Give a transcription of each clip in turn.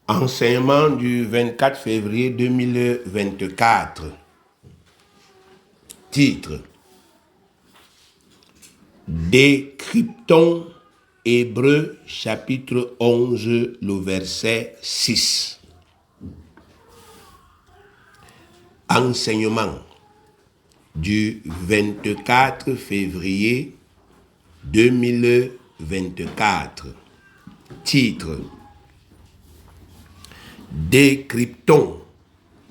Enseignement du 24 février 2024. Titre: Décryptons Hébreux chapitre 11, le verset 6. Enseignement du 24 février 2024. Titre: Décryptons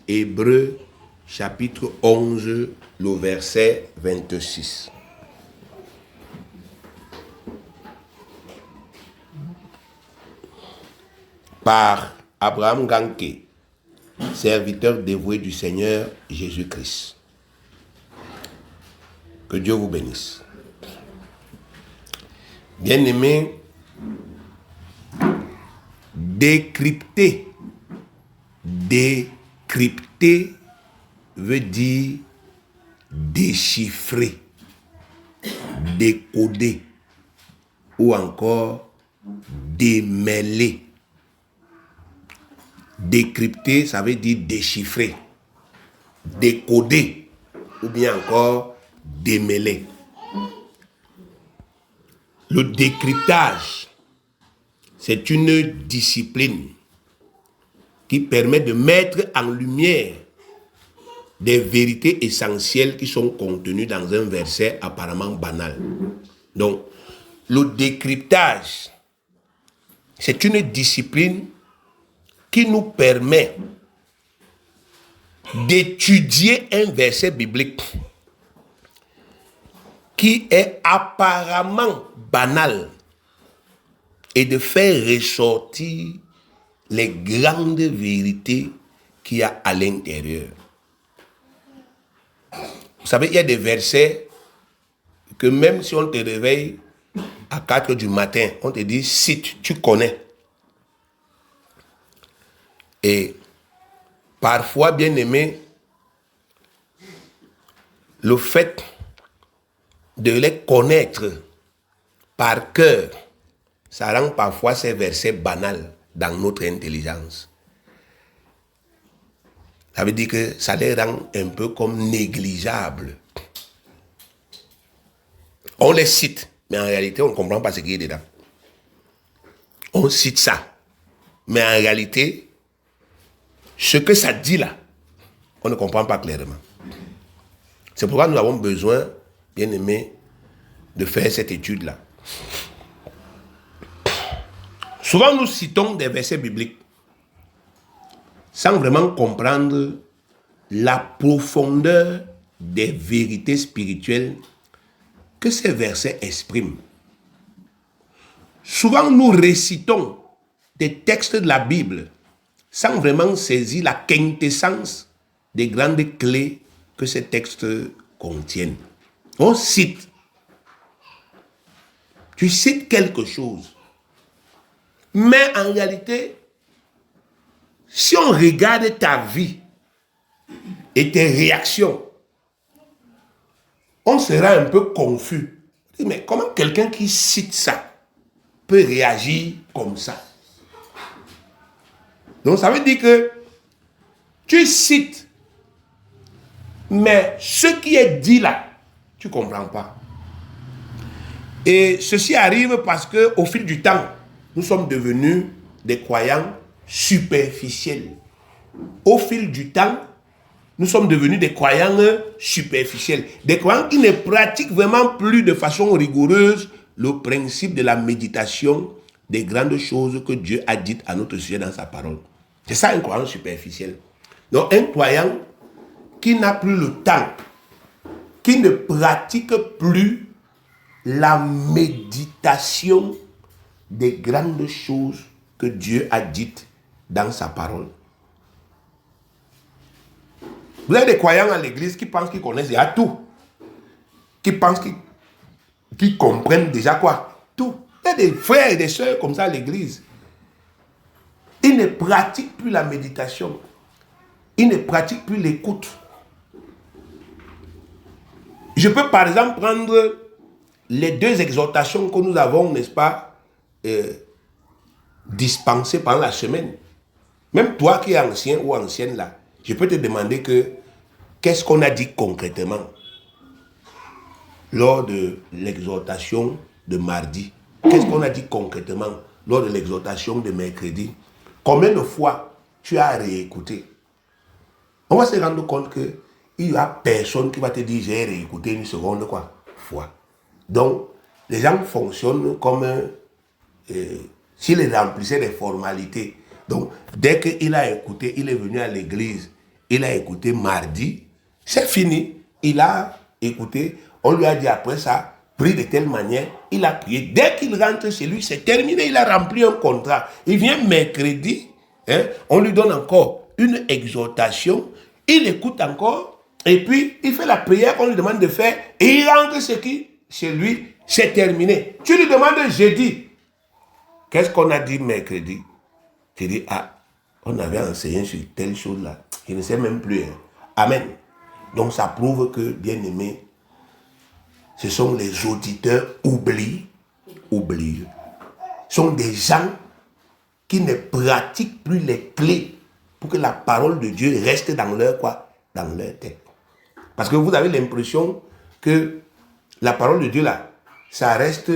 Hébreux chapitre 11, le verset 26. Par Abraham Ganke, serviteur dévoué du Seigneur Jésus-Christ. Que Dieu vous bénisse. Bien-aimés, décrypter veut dire déchiffrer, décoder ou encore démêler. Décrypter, ça veut dire déchiffrer, décoder ou bien encore démêler. Le décryptage, c'est une discipline qui permet de mettre en lumière des vérités essentielles qui sont contenues dans un verset apparemment banal. Donc, le décryptage, c'est une discipline qui nous permet d'étudier un verset biblique qui est apparemment banal et de faire ressortir les grandes vérités qu'il y a à l'intérieur. Vous savez, il y a des versets que même si on te réveille à 4 du matin, on te dit, cite, tu connais. Et parfois, bien aimé, le fait de les connaître par cœur, ça rend parfois ces versets banals dans notre intelligence. Ça veut dire que ça les rend un peu comme négligeables. On les cite, mais en réalité, on ne comprend pas ce qui est dedans. On cite ça, mais en réalité, ce que ça dit là, on ne comprend pas clairement. C'est pourquoi nous avons besoin, bien aimé, de faire cette étude-là. Souvent, nous citons des versets bibliques sans vraiment comprendre la profondeur des vérités spirituelles que ces versets expriment. Souvent, nous récitons des textes de la Bible sans vraiment saisir la quintessence des grandes clés que ces textes contiennent. On cite. Tu cites quelque chose. Mais en réalité, si on regarde ta vie et tes réactions, on sera un peu confus. Mais comment quelqu'un qui cite ça peut réagir comme ça? Donc ça veut dire que tu cites, mais ce qui est dit là, tu ne comprends pas. Et ceci arrive parce qu'au fil du temps, nous sommes devenus des croyants superficiels. Au fil du temps, nous sommes devenus des croyants superficiels. Des croyants qui ne pratiquent vraiment plus de façon rigoureuse le principe de la méditation des grandes choses que Dieu a dites à notre sujet dans sa parole. C'est ça un croyant superficiel. Donc un croyant qui n'a plus le temps, qui ne pratique plus la méditation des grandes choses que Dieu a dites dans sa parole. Vous avez des croyants à l'église qui pensent qu'ils connaissent déjà tout. Qui pensent qu'ils comprennent déjà quoi? Tout. Il y a des frères et des sœurs comme ça à l'église. Ils ne pratiquent plus la méditation. Ils ne pratiquent plus l'écoute. Je peux par exemple prendre les deux exhortations que nous avons, n'est-ce pas, dispensées pendant la semaine. Même toi qui es ancien ou ancienne là, je peux te demander qu'est-ce qu'on a dit concrètement lors de l'exhortation de mardi? Qu'est-ce qu'on a dit concrètement lors de l'exhortation de mercredi? Combien de fois tu as réécouté? On va se rendre compte qu'il n'y a personne qui va te dire j'ai réécouté une seconde fois. Donc, les gens fonctionnent comme s'ils remplissaient des formalités. Donc, dès qu'il a écouté, il est venu à l'église, il a écouté mardi, c'est fini. Il a écouté, on lui a dit après ça, prie de telle manière, il a prié. Dès qu'il rentre chez lui, c'est terminé, il a rempli un contrat. Il vient mercredi, on lui donne encore une exhortation, il écoute encore, et puis il fait la prière qu'on lui demande de faire, et il rentre chez lui, c'est terminé. Tu lui demandes jeudi, qu'est-ce qu'on a dit mercredi? Tu dis, on avait enseigné sur telle chose là, je ne sais même plus. Amen. Donc ça prouve que, bien aimé, ce sont les auditeurs oublieux. Ce sont des gens qui ne pratiquent plus les clés pour que la parole de Dieu reste dans leur tête. Parce que vous avez l'impression que la parole de Dieu là, ça reste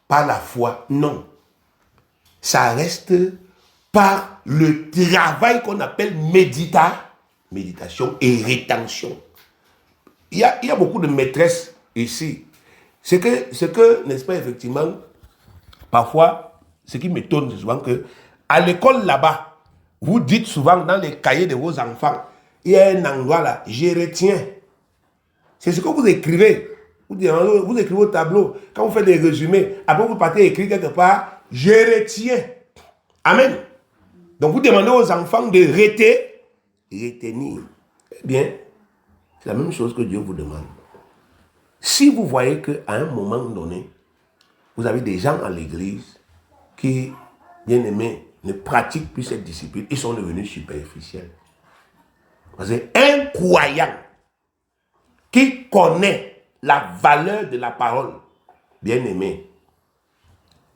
par la foi. Non. Ça reste par le travail qu'on appelle méditation et rétention. Il y a beaucoup de maîtresses ici. C'est que, n'est-ce pas, effectivement, parfois, ce qui m'étonne, c'est souvent que à l'école là-bas, vous dites souvent dans les cahiers de vos enfants, il y a un endroit là, je retiens. C'est ce que vous écrivez. Vous écrivez au tableau. Quand vous faites des résumés, après vous partez écrire quelque part, je retiens. Amen. Donc vous demandez aux enfants de retenir. Eh bien, c'est la même chose que Dieu vous demande. Si vous voyez qu'à un moment donné, vous avez des gens à l'église qui, bien aimés, ne pratiquent plus cette discipline, ils sont devenus superficiels. Parce qu'un croyant qui connaît la valeur de la parole, bien aimé,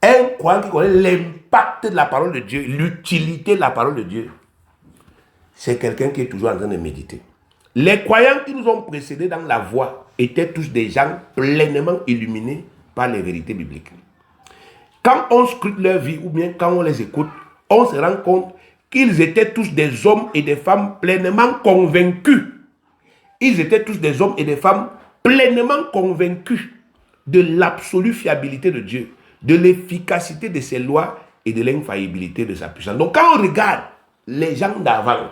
un croyant qui connaît l'impact de la parole de Dieu, l'utilité de la parole de Dieu, c'est quelqu'un qui est toujours en train de méditer. Les croyants qui nous ont précédés dans la voie étaient tous des gens pleinement illuminés par les vérités bibliques. Quand on scrute leur vie ou bien quand on les écoute, on se rend compte qu'ils étaient tous des hommes et des femmes pleinement convaincus. Ils étaient tous des hommes et des femmes pleinement convaincus de l'absolue fiabilité de Dieu, de l'efficacité de ses lois et de l'infaillibilité de sa puissance. Donc quand on regarde les gens d'avant,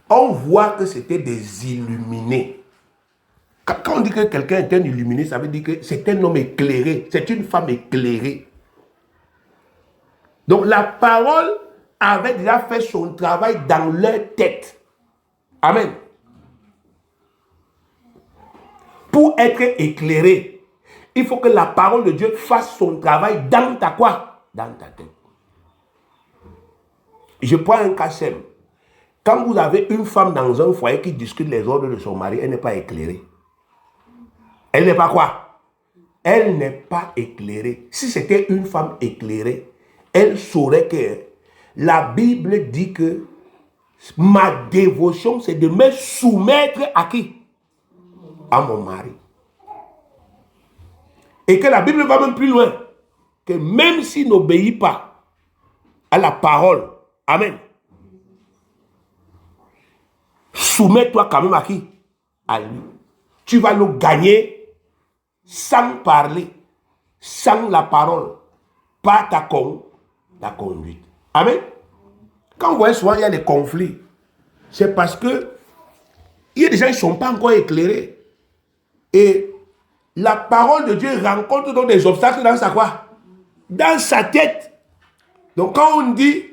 on voit que c'était des illuminés. Quand on dit que quelqu'un est un illuminé, ça veut dire que c'est un homme éclairé, c'est une femme éclairée. Donc la parole avait déjà fait son travail dans leur tête. Amen. Pour être éclairé, il faut que la parole de Dieu fasse son travail dans ta Dans ta tête. Je prends un cas simple. Quand vous avez une femme dans un foyer qui discute les ordres de son mari, elle n'est pas éclairée. Elle n'est pas quoi? Elle n'est pas éclairée. Si c'était une femme éclairée, elle saurait que la Bible dit que ma dévotion, c'est de me soumettre à qui? À mon mari. Et que la Bible va même plus loin. Que même s'il n'obéit pas à la parole, amen, soumets-toi quand même à qui? À lui. Tu vas le gagner sans parler, sans la parole, pas ta conduite. Amen. Quand vous voyez souvent il y a des conflits, c'est parce que il y a des gens qui ne sont pas encore éclairés. Et la parole de Dieu rencontre donc des obstacles dans sa Dans sa tête. Donc quand on dit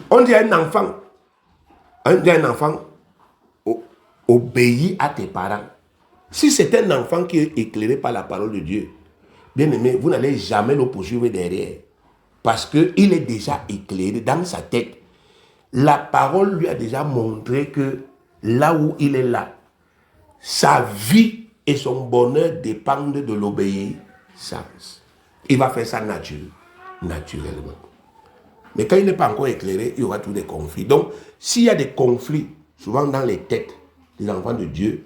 à un enfant, obéis à tes parents. Si c'est un enfant qui est éclairé par la parole de Dieu, bien aimé, vous n'allez jamais le poursuivre derrière. Parce qu'il est déjà éclairé dans sa tête. La parole lui a déjà montré que là où il est là, sa vie et son bonheur dépendent de l'obéissance. Il va faire ça naturellement. Mais quand il n'est pas encore éclairé, il y aura tous des conflits. Donc, s'il y a des conflits, souvent dans les têtes des enfants de Dieu,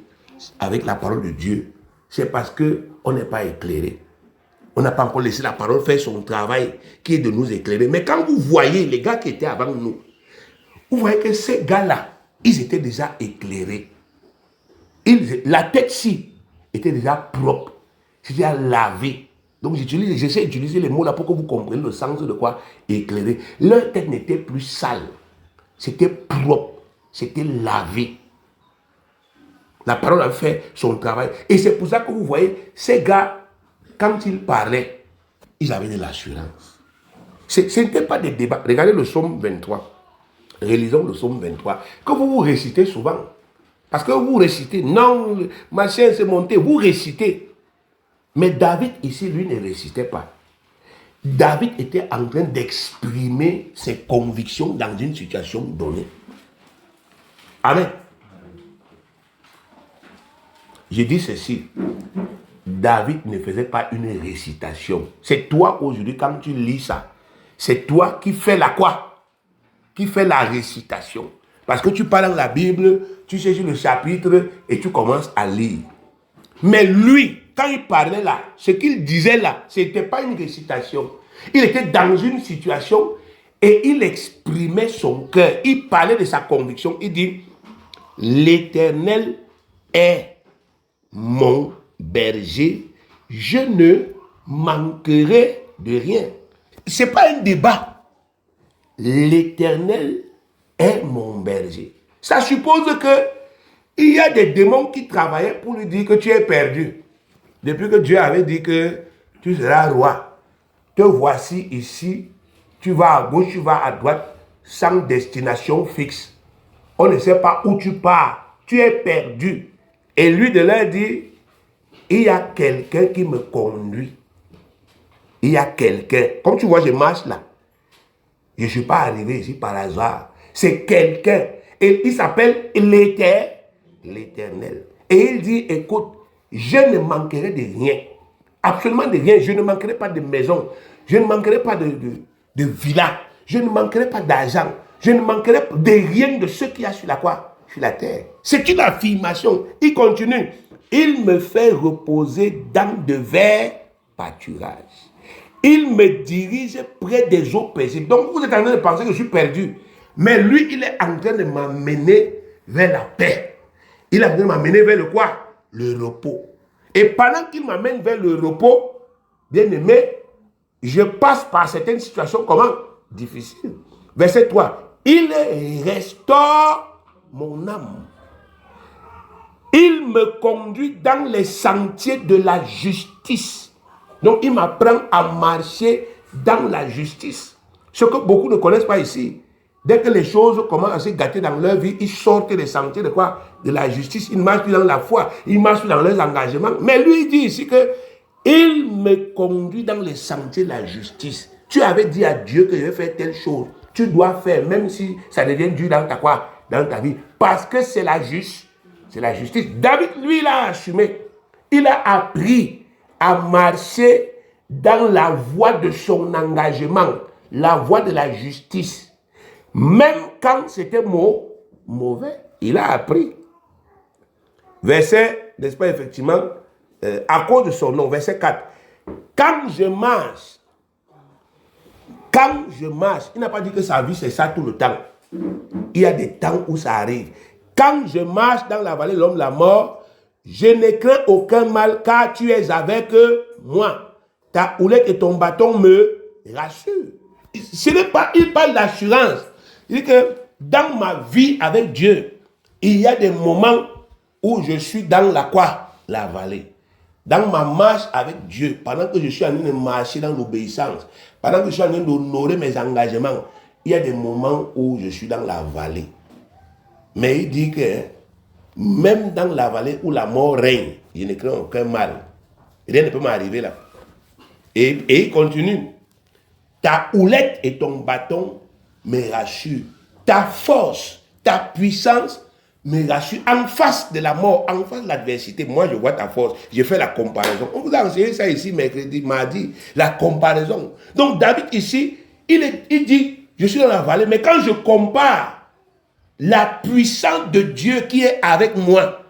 avec la parole de Dieu, c'est parce qu'on n'est pas éclairé. On n'a pas encore laissé la parole faire son travail, qui est de nous éclairer. Mais quand vous voyez les gars qui étaient avant nous, vous voyez que ces gars-là, ils étaient déjà éclairés. La tête-ci était déjà propre. C'était déjà lavé. Donc j'essaie d'utiliser les mots là pour que vous compreniez le sens de quoi éclairer. Leur tête n'était plus sale. C'était propre. C'était lavé. La parole a fait son travail. Et c'est pour ça que vous voyez, ces gars, quand ils parlaient, ils avaient de l'assurance. Ce n'était pas des débats. Regardez le psaume 23. Relisons le psaume 23. Que vous récitez souvent. Parce que vous récitez. Non, machin c'est monté. Vous récitez. Mais David ici, lui, ne récitait pas. David était en train d'exprimer ses convictions dans une situation donnée. Amen. Je dis ceci. David ne faisait pas une récitation. C'est toi aujourd'hui, quand tu lis ça, c'est toi qui fais la quoi? Qui fait la récitation. Parce que tu parles dans la Bible, tu cherches le chapitre et tu commences à lire. Mais lui, quand il parlait là, ce qu'il disait là, ce n'était pas une récitation. Il était dans une situation et il exprimait son cœur. Il parlait de sa conviction. Il dit, l'Éternel est mon berger, je ne manquerai de rien. Ce n'est pas un débat. L'Éternel est mon berger. Ça suppose que il y a des démons qui travaillaient pour lui dire que tu es perdu. Depuis que Dieu avait dit que tu seras roi, te voici ici, tu vas à gauche, tu vas à droite, sans destination fixe. On ne sait pas où tu pars, tu es perdu. Et lui de leur dit, il y a quelqu'un qui me conduit. Il y a quelqu'un. Comme tu vois, je marche là. Je ne suis pas arrivé ici par hasard. C'est quelqu'un. Et il s'appelle l'Éternel. Et il dit, écoute, je ne manquerai de rien. Absolument de rien. Je ne manquerai pas de maison. Je ne manquerai pas de villa. Je ne manquerai pas d'argent. Je ne manquerai de rien de ce qu'il y a sur la quoi? Sur la terre. C'est une affirmation. Il continue. Il me fait reposer dans de verts pâturages. Il me dirige près des eaux paisibles. Donc vous êtes en train de penser que je suis perdu. Mais lui, il est en train de m'amener vers la paix. Il est en train de m'amener vers le quoi? Le repos. Et pendant qu'il m'amène vers le repos, bien aimé, je passe par certaines situations comment? Difficiles. Verset 3. Il restaure mon âme. Il me conduit dans les sentiers de la justice. Donc il m'apprend à marcher dans la justice. Ce que beaucoup ne connaissent pas ici. Dès que les choses commencent à se gâter dans leur vie, ils sortent des sentiers de quoi? De la justice. Ils marchent plus dans la foi. Ils marchent plus dans leurs engagements. Mais lui, il dit ici que il me conduit dans les sentiers de la justice. Tu avais dit à Dieu que je vais faire telle chose. Tu dois faire, même si ça devient dur dans ta quoi? Dans ta vie. Parce que c'est la justice. C'est la justice. David, lui, il a assumé. Il a appris à marcher dans la voie de son engagement. La voie de la justice. Même quand c'était mauvais, il a appris. Verset, n'est-ce pas, effectivement, à cause de son nom, verset 4. Quand je marche, il n'a pas dit que sa vie c'est ça tout le temps. Il y a des temps où ça arrive. Quand je marche dans la vallée de l'homme de la mort, je ne crains aucun mal car tu es avec moi. Ta houlette et ton bâton me rassurent. Ce n'est pas, il parle d'assurance. Il dit que dans ma vie avec Dieu, il y a des moments où je suis dans la quoi? La vallée. Dans ma marche avec Dieu, pendant que je suis en train de marcher dans l'obéissance, pendant que je suis en train d'honorer mes engagements, il y a des moments où je suis dans la vallée. Mais il dit que même dans la vallée où la mort règne, je ne crains aucun mal. Rien ne peut m'arriver là. Et il continue. Ta houlette et ton bâton me rassurent. Ta force, ta puissance me rassure. En face de la mort, en face de l'adversité, moi je vois ta force. Je fais la comparaison. On vous a enseigné ça ici mercredi, mardi. La comparaison. Donc David ici, il dit, je suis dans la vallée, mais quand je compare la puissance de Dieu qui est avec moi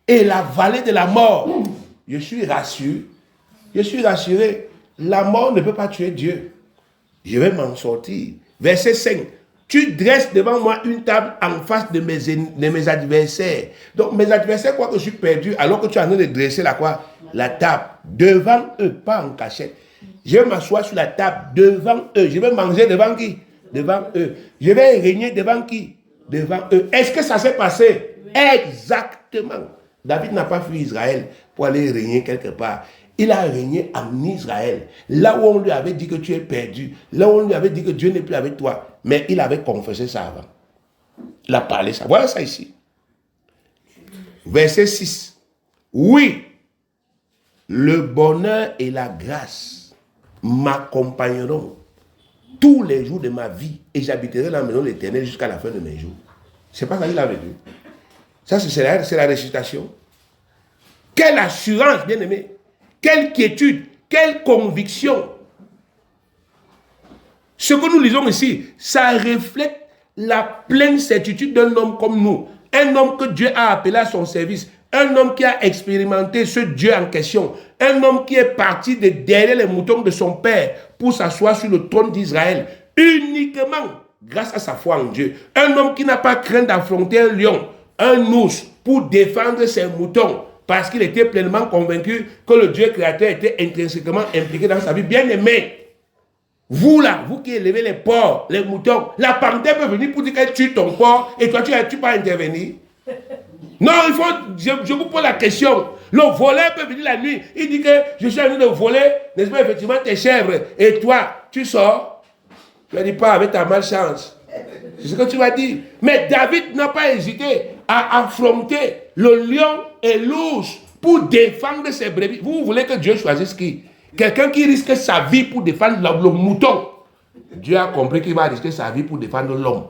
et la vallée de la mort, je suis rassuré. Je suis rassuré. La mort ne peut pas tuer Dieu. Je vais m'en sortir. Verset 5. Tu dresses devant moi une table en face de mes adversaires. Donc mes adversaires croient que je suis perdu alors que tu es en train de dresser la table devant eux, pas en cachette. Je vais m'asseoir sur la table devant eux. Je vais manger devant qui? Devant eux. Je vais régner devant qui? Devant eux. Est-ce que ça s'est passé? Oui. Exactement. David n'a pas fui Israël pour aller régner quelque part. Il a régné en Israël. Là où on lui avait dit que tu es perdu. Là où on lui avait dit que Dieu n'est plus avec toi. Mais il avait confessé ça avant. Il a parlé ça. Voilà ça ici. Verset 6. Oui, le bonheur et la grâce m'accompagneront tous les jours de ma vie et j'habiterai dans la maison de l'Éternel jusqu'à la fin de mes jours. C'est pas ça qu'il avait dit. Ça, c'est la récitation. Quelle assurance, bien-aimé. Quelle quiétude, quelle conviction. Ce que nous lisons ici, ça reflète la pleine certitude d'un homme comme nous. Un homme que Dieu a appelé à son service. Un homme qui a expérimenté ce Dieu en question. Un homme qui est parti de derrière les moutons de son père pour s'asseoir sur le trône d'Israël. Uniquement grâce à sa foi en Dieu. Un homme qui n'a pas craint d'affronter un lion, un ours pour défendre ses moutons. Parce qu'il était pleinement convaincu que le Dieu créateur était intrinsèquement impliqué dans sa vie. Bien aimé, vous là, vous qui élevez les porcs, les moutons, la panthère peut venir pour dire qu'elle tue ton porc et toi tu peux intervenir. Non, il faut, je vous pose la question. Le voleur peut venir la nuit, il dit que je suis en train de voler, n'est-ce pas, effectivement, tes chèvres. Et toi, tu sors, tu ne dis pas avec ta malchance. C'est ce que tu vas dire. Mais David n'a pas hésité à affronter le lion et l'ours pour défendre ses brebis. Vous voulez que Dieu choisisse qui? Quelqu'un qui risque sa vie pour défendre le mouton. Dieu a compris qu'il va risquer sa vie pour défendre l'homme.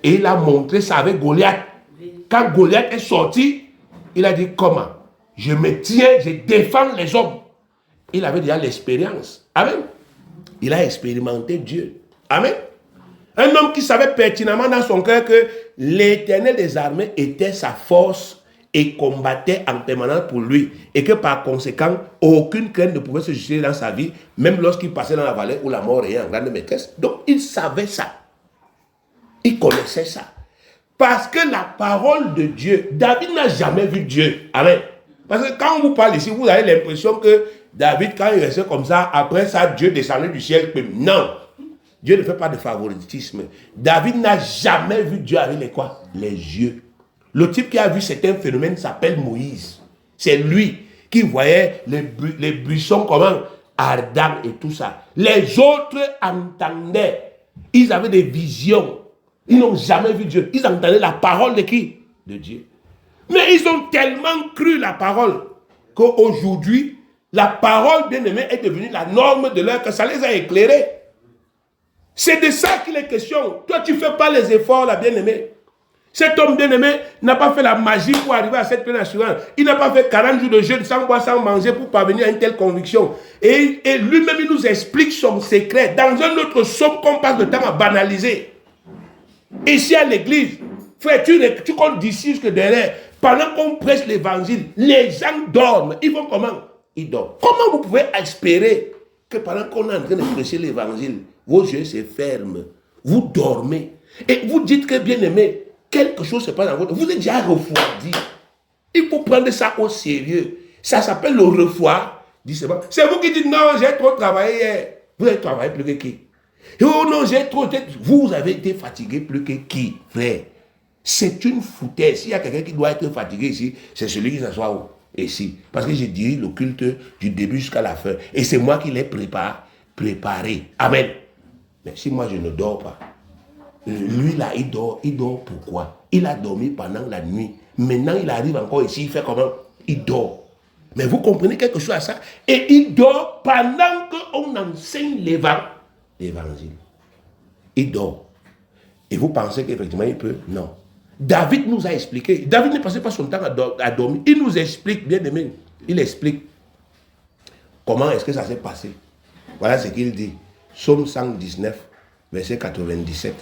Et il a montré ça avec Goliath. Quand Goliath est sorti, il a dit comment? Je me tiens, je défends les hommes. Il avait déjà l'expérience. Amen. Il a expérimenté Dieu. Amen. Un homme qui savait pertinemment dans son cœur que l'Éternel des armées était sa force et combattait en permanence pour lui. Et que par conséquent, aucune crainte ne pouvait se juger dans sa vie, même lorsqu'il passait dans la vallée où la mort est en grande maîtresse. Donc il savait ça. Il connaissait ça. Parce que la parole de Dieu, David n'a jamais vu Dieu. Amen. Parce que quand on vous parle ici, vous avez l'impression que David, quand il restait comme ça, après ça, Dieu descendait du ciel. Non. Dieu ne fait pas de favoritisme. David n'a jamais vu Dieu avec les quoi? Les yeux. Le type qui a vu certains phénomènes s'appelle Moïse. C'est lui qui voyait les buissons comment ardents et tout ça. Les autres entendaient. Ils avaient des visions. Ils n'ont jamais vu Dieu. Ils entendaient la parole de qui? De Dieu. Mais ils ont tellement cru la parole qu'aujourd'hui, la parole, bien aimée, est devenue la norme de l'heure, que ça les a éclairés. C'est de ça qu'il est question. Toi, tu ne fais pas les efforts, la bien-aimée. Cet homme bien-aimé n'a pas fait la magie pour arriver à cette pleine assurance. Il n'a pas fait 40 jours de jeûne sans boire, sans manger pour parvenir à une telle conviction. Et lui-même, il nous explique son secret. Dans un autre somme qu'on passe le temps à banaliser. Ici à l'église, frère, tu comptes d'ici jusque derrière. Pendant qu'on prêche l'évangile, les gens dorment. Ils vont comment? Ils dorment. Comment vous pouvez espérer que pendant qu'on est en train de prêcher l'évangile, vos yeux se ferment, vous dormez, et vous dites que bien aimé, quelque chose se passe dans votre vie, vous êtes déjà refroidi. Il faut prendre ça au sérieux. Ça s'appelle le refroidissement. C'est vous qui dites non, j'ai trop travaillé hier. Vous avez travaillé plus que qui? Oh non, j'ai trop. Vous avez été fatigué plus que qui, frère? C'est une foutaise. S'il y a quelqu'un qui doit être fatigué ici, c'est celui qui s'assoit ici. Parce que j'ai dirige le culte du début jusqu'à la fin. Et c'est moi qui l'ai préparé. Amen. Mais si moi je ne dors pas, lui là, il dort pourquoi? Il a dormi pendant la nuit. Maintenant, il arrive encore ici, il fait comment? Il dort. Mais vous comprenez quelque chose à ça? Et il dort pendant qu'on enseigne l'évangile. Il dort. Et vous pensez qu'effectivement, il peut? Non. David nous a expliqué. David ne passait pas son temps à dormir. Il nous explique, bien aimé. Il explique comment est-ce que ça s'est passé. Voilà ce qu'il dit. Psaume 119, verset 97.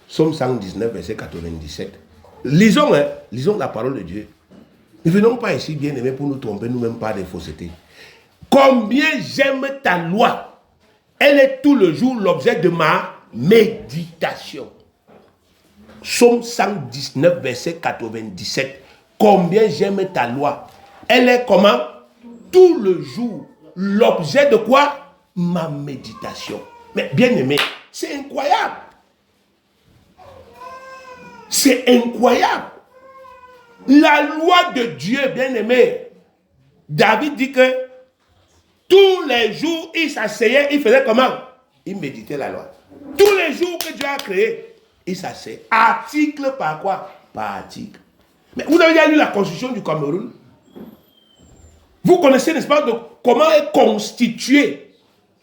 Psaume 119, verset 97. Lisons, lisons la parole de Dieu. Ne venons pas ici, bien-aimés, pour nous tromper nous-mêmes par des faussetés. Combien j'aime ta loi. Elle est tout le jour l'objet de ma méditation. Psaume 119, verset 97. Combien j'aime ta loi. Elle est comment? Tout le jour l'objet de quoi? Ma méditation. Mais bien-aimé, c'est incroyable. C'est incroyable. La loi de Dieu, bien-aimé. David dit que tous les jours, il s'asseyait, il faisait comment? Il méditait la loi. Tous les jours que Dieu a créé, il s'asseyait. Article par quoi? Par article. Mais vous avez déjà lu la constitution du Cameroun? Vous connaissez, n'est-ce pas, de comment est constitué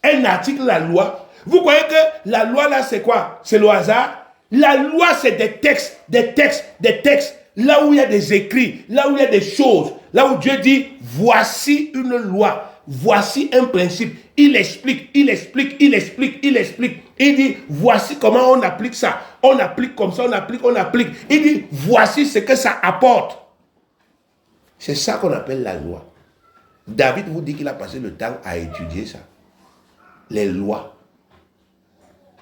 un article de la loi? Vous croyez que la loi là, c'est quoi? C'est le hasard? La loi, c'est des textes, des textes, des textes. Là où il y a des écrits, là où il y a des choses, là où Dieu dit, voici une loi, voici un principe. Il explique, il explique, il explique, il explique. Il dit, voici comment on applique ça. On applique comme ça, on applique, on applique. Il dit, voici ce que ça apporte. C'est ça qu'on appelle la loi. David vous dit qu'il a passé le temps à étudier ça. Les lois.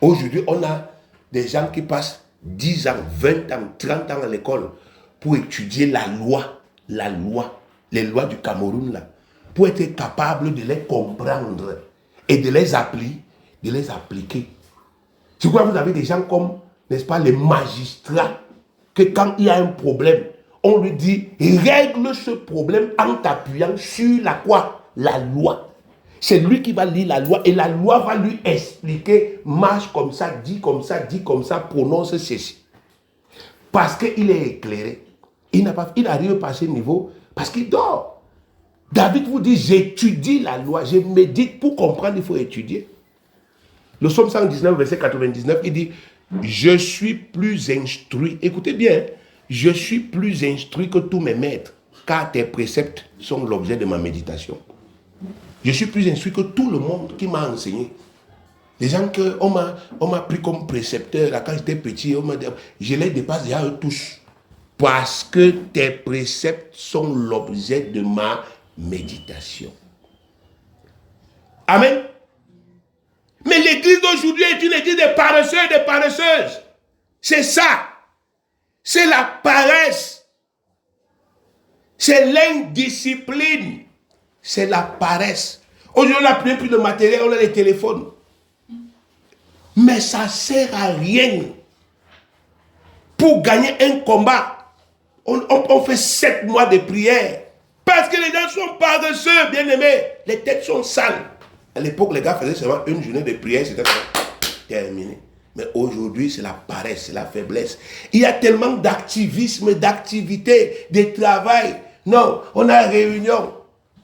Aujourd'hui, on a des gens qui passent 10 ans, 20 ans, 30 ans à l'école pour étudier la loi, les lois du Cameroun là, pour être capable de les comprendre et de les appliquer. C'est pourquoi vous avez des gens comme, n'est-ce pas, les magistrats, que quand il y a un problème, on lui dit, règle ce problème en t'appuyant sur la quoi? La loi. C'est lui qui va lire la loi et la loi va lui expliquer, marche comme ça, dit comme ça, prononce ceci. Parce qu'il est éclairé. Il n'arrive pas à ce niveau parce qu'il dort. David vous dit, j'étudie la loi, je médite. Pour comprendre, il faut étudier. Le psaume 119, verset 99, il dit, je suis plus instruit. Écoutez bien, je suis plus instruit que tous mes maîtres, car tes préceptes sont l'objet de ma méditation. Je suis plus instruit que tout le monde qui m'a enseigné. Les gens qu'on m'a pris comme précepteur, là, quand j'étais petit, je les dépasse déjà eux tous. Parce que tes préceptes sont l'objet de ma méditation. Amen. Mais l'église d'aujourd'hui est une église de paresseux et de paresseuses. C'est ça. C'est la paresse. C'est l'indiscipline. C'est la paresse. Aujourd'hui, on n'a plus de matériel, on a les téléphones. Mais ça ne sert à rien. Pour gagner un combat, on fait 7 mois de prière. Parce que les gens sont paresseux, bien aimés. Les têtes sont sales. À l'époque, les gars faisaient seulement une journée de prière, c'était terminé. Mais aujourd'hui, c'est la paresse, c'est la faiblesse. Il y a tellement d'activisme, d'activité, de travail. Non, on a réunion.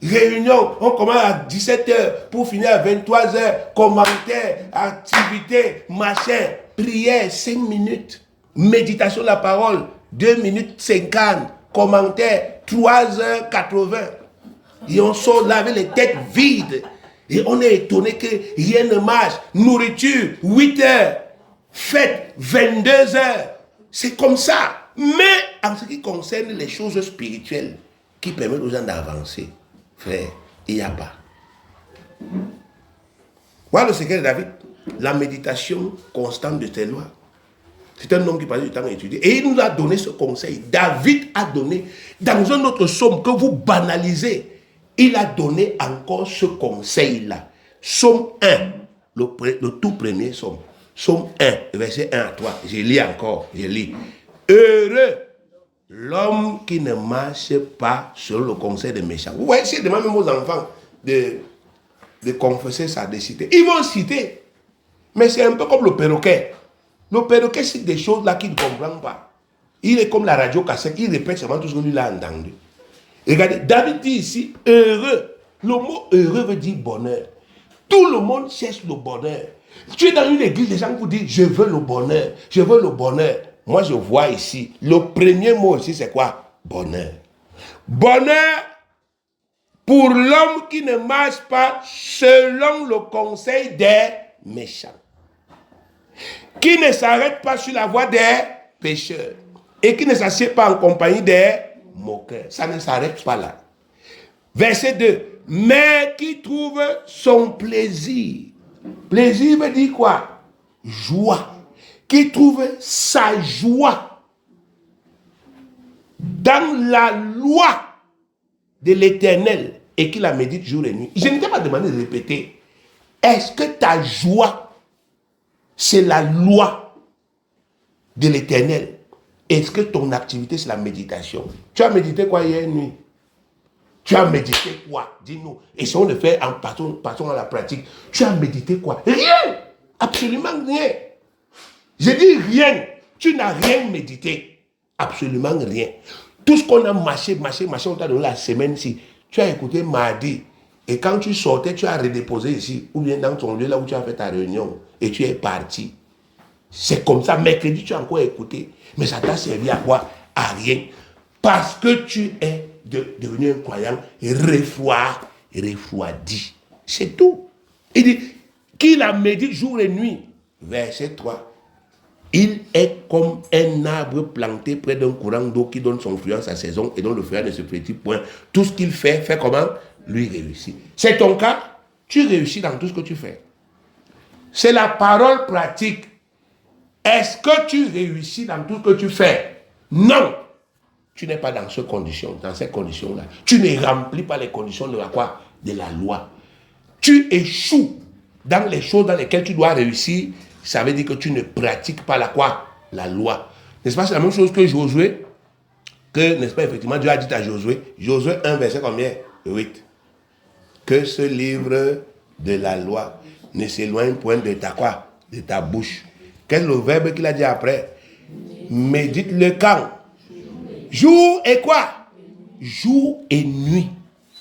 Réunion, on commence à 17h pour finir à 23h. Commentaires, activités, machin, prière, 5 minutes. Méditation de la parole, 2 minutes 50. Commentaires, 3h80. Et on sort là avec les têtes vides. Et on est étonné que rien ne marche. Nourriture, 8h. Fête, 22h. C'est comme ça. Mais en ce qui concerne les choses spirituelles qui permettent aux gens d'avancer, frère, il n'y a pas. Voilà le secret de David. La méditation constante de tes lois. C'est un homme qui passait du temps à étudier. Et il nous a donné ce conseil. David a donné, dans un autre psaume que vous banalisez, il a donné encore ce conseil-là. Psaume 1, le tout premier psaume. Psaume 1, verset 1 à 3. Je lis encore, je lis. Heureux l'homme qui ne marche pas selon le conseil des méchants. Vous voyez, si demandez même aux enfants de confesser ça, de citer. Ils vont citer. Mais c'est un peu comme le perroquet. Le perroquet cite des choses là qu'il ne comprend pas. Il est comme la radio cassette, il répète seulement tout ce que lui a entendu. Regardez, David dit ici, heureux. Le mot heureux veut dire bonheur. Tout le monde cherche le bonheur. Tu es dans une église, les gens vous disent, je veux le bonheur, je veux le bonheur. Moi, je vois ici, le premier mot ici, c'est quoi? Bonheur. Bonheur pour l'homme qui ne marche pas selon le conseil des méchants. qui ne s'arrête pas sur la voie des pécheurs et qui ne s'assied pas en compagnie des moqueurs. Ça ne s'arrête pas là. Verset 2. Mais qui trouve son plaisir. Plaisir veut dire quoi? Joie. Qui trouve sa joie dans la loi de l'Éternel et qui la médite jour et nuit. Je ne t'ai pas demandé de répéter. Est-ce que ta joie, c'est la loi de l'Éternel? Est-ce que ton activité, c'est la méditation? Tu as médité quoi hier nuit? Tu as médité quoi? Dis-nous. Essayons de faire en passons à la pratique. Tu as médité quoi? Rien. Absolument rien. Je dis rien. Tu n'as rien médité. Absolument rien. Tout ce qu'on a marché, on t'a donné la semaine-ci. Tu as écouté mardi. Et quand tu sortais, tu as redéposé ici. Ou bien dans ton lieu là où tu as fait ta réunion. Et tu es parti. C'est comme ça. Mercredi, tu as encore écouté. Mais ça t'a servi à quoi? À rien. Parce que tu es devenu un croyant refroidi. C'est tout. Il dit, qui la médite jour et nuit. Verset 3. Il est comme un arbre planté près d'un courant d'eau qui donne son fruit en sa saison et dont le feuillage ne se flétrit point. Tout ce qu'il fait comment? Lui réussit. C'est ton cas? Tu réussis dans tout ce que tu fais. C'est la parole pratique. Est-ce que tu réussis dans tout ce que tu fais? Non. Tu n'es pas dans ces conditions-là. Tu ne remplis pas les conditions de la quoi? De la loi. Tu échoues dans les choses dans lesquelles tu dois réussir. Ça veut dire que tu ne pratiques pas la quoi? La loi. N'est-ce pas? C'est la même chose que Josué. Que, n'est-ce pas, effectivement, Dieu a dit à Josué. Josué 1, verset combien? 8. Que ce livre de la loi ne s'éloigne point de ta quoi? De ta bouche. Quel est le verbe qu'il a dit après? Médite-le quand? Jour et quoi? Jour et nuit.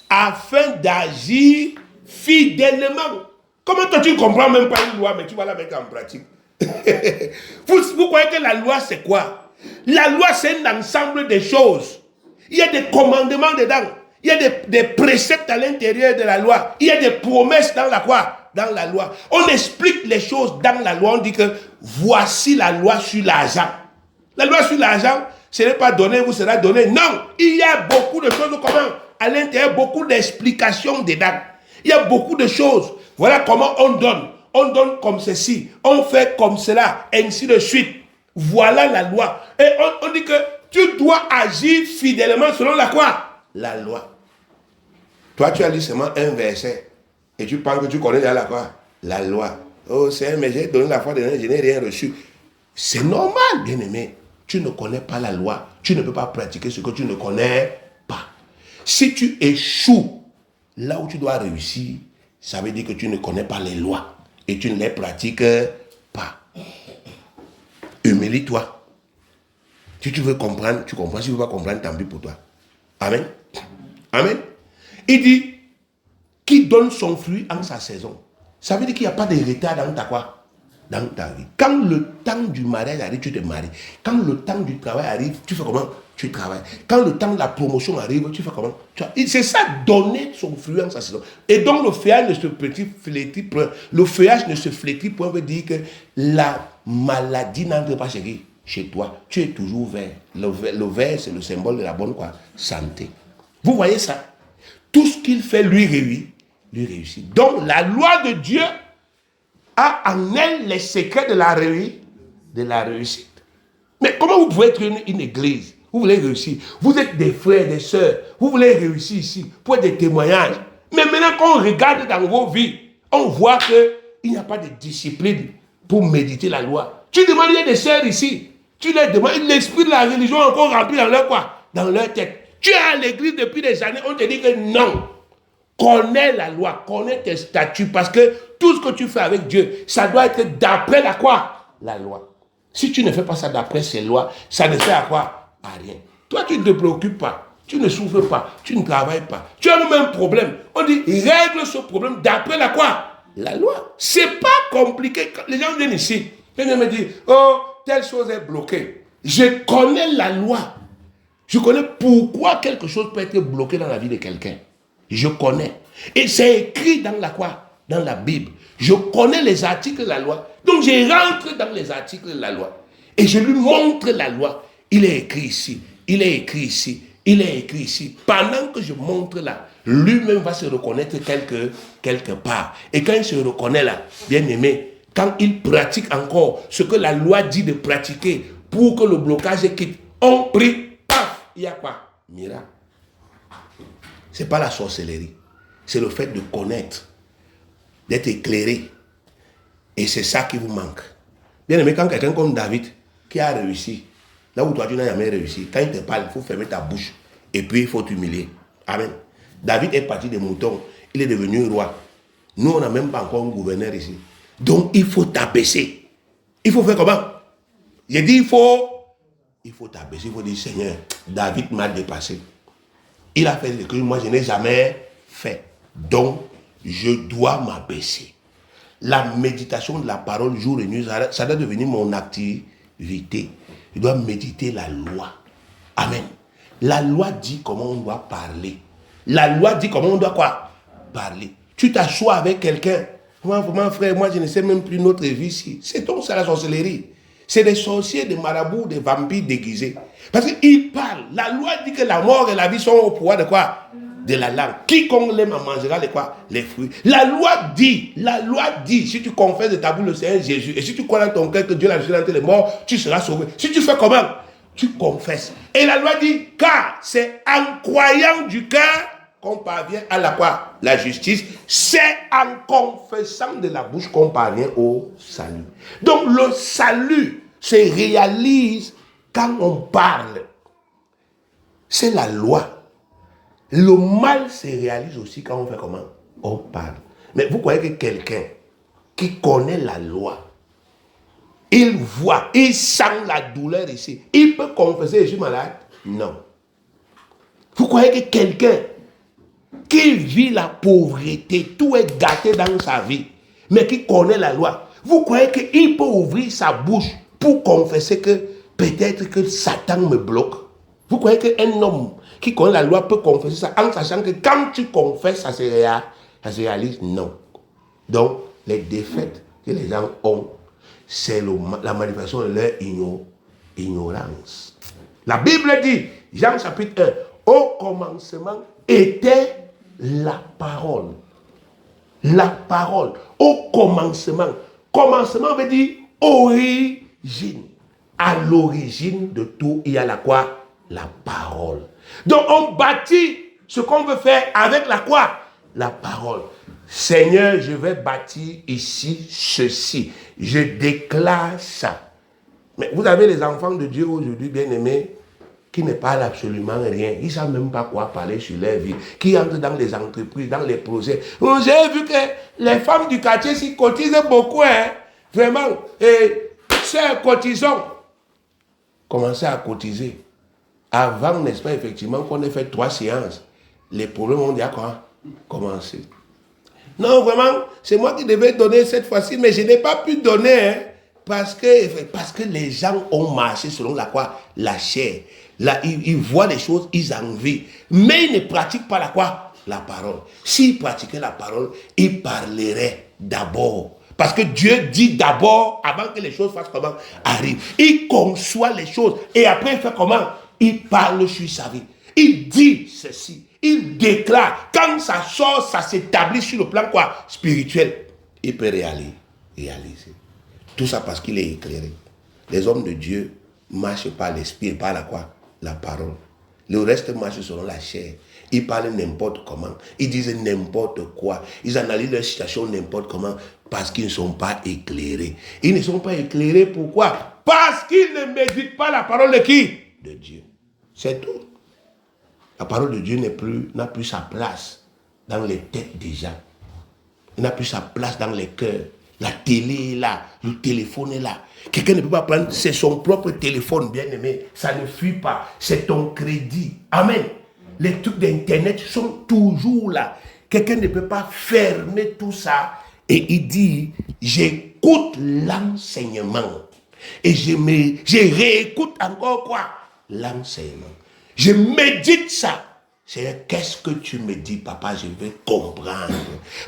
Afin d'agir fidèlement. Comment toi tu ne comprends même pas une loi, mais tu vas la mettre en pratique? Vous croyez que la loi c'est quoi? La loi c'est un ensemble de choses. Il y a des commandements dedans. Il y a des préceptes à l'intérieur de la loi. Il y a des promesses dans la quoi? Dans la loi. On explique les choses dans la loi. On dit que voici la loi sur l'argent. La loi sur l'argent, ce n'est pas donné, vous sera donné. Non, il y a beaucoup de choses comment? À l'intérieur, beaucoup d'explications dedans. Il y a beaucoup de choses. Voilà comment on donne. On donne comme ceci. On fait comme cela. Ainsi de suite. Voilà la loi. Et on dit que tu dois agir fidèlement selon la quoi? La loi. Toi, tu as lu seulement un verset. Et tu penses que tu connais déjà la quoi? La loi. Oh, c'est mais j'ai donné la foi de l'année, je n'ai rien reçu. C'est normal, bien aimé. Tu ne connais pas la loi. Tu ne peux pas pratiquer ce que tu ne connais pas. Si tu échoues là où tu dois réussir, ça veut dire que tu ne connais pas les lois et tu ne les pratiques pas. Humilie-toi. Si tu veux comprendre, tu comprends. Si tu ne veux pas comprendre, tant pis pour toi. Amen. Amen. Il dit, qui donne son fruit en sa saison. Ça veut dire qu'il n'y a pas de retard dans ta quoi? Dans ta vie. Quand le temps du mariage arrive, tu te maries. Quand le temps du travail arrive, tu fais comment? Tu travailles. Quand le temps de la promotion arrive, tu fais comment? C'est ça, donner son fruit en sa saison. Et donc le feuillage ne se flétrit point. Le feuillage ne se flétrit point veut dire que la maladie n'entre pas chez toi. Tu es toujours vert. Le vert, c'est le symbole de la bonne quoi? Santé. Vous voyez ça? Tout ce qu'il fait, lui réussit. Donc la loi de Dieu a en elle les secrets de la réussite. Mais comment vous pouvez être une église? Vous voulez réussir. Vous êtes des frères, des sœurs. Vous voulez réussir ici pour être des témoignages. Mais maintenant qu'on regarde dans vos vies, on voit qu'il n'y a pas de discipline pour méditer la loi. Tu demandes, il y a des sœurs ici. Tu leur demandes, l'esprit de la religion est encore rempli dans leur quoi? Dans leur tête. Tu es à l'église depuis des années, on te dit que non. Connais la loi, connais tes statuts, parce que tout ce que tu fais avec Dieu, ça doit être d'après la quoi? La loi. Si tu ne fais pas ça d'après ces lois, ça ne sert à quoi? À rien. Toi, tu ne te préoccupes pas, tu ne souffres pas, tu ne travailles pas. Tu as même un problème. On dit, règle ce problème d'après la quoi? La loi. C'est pas compliqué. Les gens viennent ici, ils viennent me dire, oh, telle chose est bloquée. Je connais la loi. Je connais pourquoi quelque chose peut être bloqué dans la vie de quelqu'un. Je connais. Et c'est écrit dans la quoi? dans la Bible. Je connais les articles de la loi. Donc je rentre dans les articles de la loi. Et je lui montre la loi. Il est écrit ici. Il est écrit ici. Il est écrit ici. Pendant que je montre là, lui-même va se reconnaître quelque part. Et quand il se reconnaît là, bien aimé, quand il pratique encore ce que la loi dit de pratiquer pour que le blocage quitte, on prie, paf, il y a quoi? Miracle. Ce n'est pas la sorcellerie. C'est le fait de connaître, d'être éclairé. Et c'est ça qui vous manque. Bien aimé, quand quelqu'un comme David, qui a réussi, là où toi tu n'as jamais réussi, quand il te parle, il faut fermer ta bouche. Et puis il faut t'humilier. Amen. David est parti des moutons. Il est devenu roi. Nous, on n'a même pas encore un gouverneur ici. Donc il faut t'abaisser. Il faut faire comment? J'ai dit il faut t'abaisser. Il faut dire Seigneur, David m'a dépassé. Il a fait ce que moi je n'ai jamais fait. Donc je dois m'abaisser. La méditation de la parole jour et nuit, ça doit devenir mon activité. Je dois méditer la loi. Amen. La loi dit comment on doit parler. La loi dit comment on doit quoi? Parler. Tu t'assois avec quelqu'un. Moi, frère, moi je ne sais même plus notre vie ici. C'est donc ça la sorcellerie. C'est des sorciers, des marabouts, des vampires déguisés. Parce qu'ils parlent. La loi dit que la mort et la vie sont au pouvoir de quoi? De la langue. Quiconque l'aime mangera les quoi? Les fruits. La loi dit, si tu confesses de ta bouche le Seigneur Jésus, et si tu crois dans ton cœur que Dieu l'a ressuscité entre les morts, tu seras sauvé. Si tu fais comment? Tu confesses. Et la loi dit, car c'est en croyant du cœur qu'on parvient à la quoi? La justice. C'est en confessant de la bouche qu'on parvient au salut. Donc le salut se réalise quand on parle. C'est la loi. Le mal se réalise aussi quand on fait comment? On parle. Mais vous croyez que quelqu'un qui connaît la loi, il voit, il sent la douleur ici, il peut confesser, je suis malade? Non. Vous croyez que quelqu'un qui vit la pauvreté, tout est gâté dans sa vie, mais qui connaît la loi, vous croyez qu'il peut ouvrir sa bouche pour confesser que peut-être que Satan me bloque? Vous croyez qu'un homme qui connaît la loi peut confesser ça en sachant que quand tu confesses, ça se réalise? Non. Donc, les défaites que les gens ont, c'est la manifestation de leur ignorance. La Bible dit, Jean chapitre 1, au commencement était la parole. La parole. Au commencement. Commencement veut dire origine. À l'origine de tout, il y a la quoi? La parole. Donc on bâtit ce qu'on veut faire avec la quoi? La parole. Seigneur, je vais bâtir ici ceci. Je déclare ça. Mais vous avez les enfants de Dieu aujourd'hui, bien-aimés, qui ne parlent absolument rien. Ils ne savent même pas quoi parler sur leur vie. Qui entrent dans les entreprises, dans les projets. J'ai vu que les femmes du quartier s'y cotisent beaucoup. Hein? Vraiment. Et c'est cotisons. Commencez à cotiser. Avant, n'est-ce pas, effectivement, qu'on ait fait 3 séances, les problèmes ont déjà commencé. Non, vraiment, c'est moi qui devais donner cette fois-ci, mais je n'ai pas pu donner, hein, parce que les gens ont marché selon la quoi? La chair. Là, ils voient les choses, ils envient. Mais ils ne pratiquent pas la quoi? La parole. S'ils pratiquaient la parole, ils parleraient d'abord. Parce que Dieu dit d'abord, avant que les choses fassent comment? Arrivent. Il conçoit les choses. Et après, il fait comment? Il parle sur sa vie. Il dit ceci. Il déclare. Quand ça sort, ça s'établit sur le plan quoi? Spirituel. Il peut réaliser. Tout ça parce qu'il est éclairé. Les hommes de Dieu marchent par l'esprit et par la quoi? La parole. Le reste marche selon la chair. Ils parlent n'importe comment. Ils disent n'importe quoi. Ils analysent leur situation n'importe comment. Parce qu'ils ne sont pas éclairés. Ils ne sont pas éclairés, pourquoi? Parce qu'ils ne méditent pas la parole de qui? De Dieu. C'est tout. La parole de Dieu n'a plus sa place dans les têtes des gens. Il n'a plus sa place dans les cœurs. La télé est là, le téléphone est là. Quelqu'un ne peut pas prendre, c'est son propre téléphone, bien aimé. Ça ne fuit pas, c'est ton crédit. Amen. Les trucs d'internet sont toujours là. Quelqu'un ne peut pas fermer tout ça. Et il dit, j'écoute l'enseignement. Et je réécoute encore quoi? L'enseignement. Je médite ça. C'est qu'est-ce que tu me dis, papa, je vais comprendre.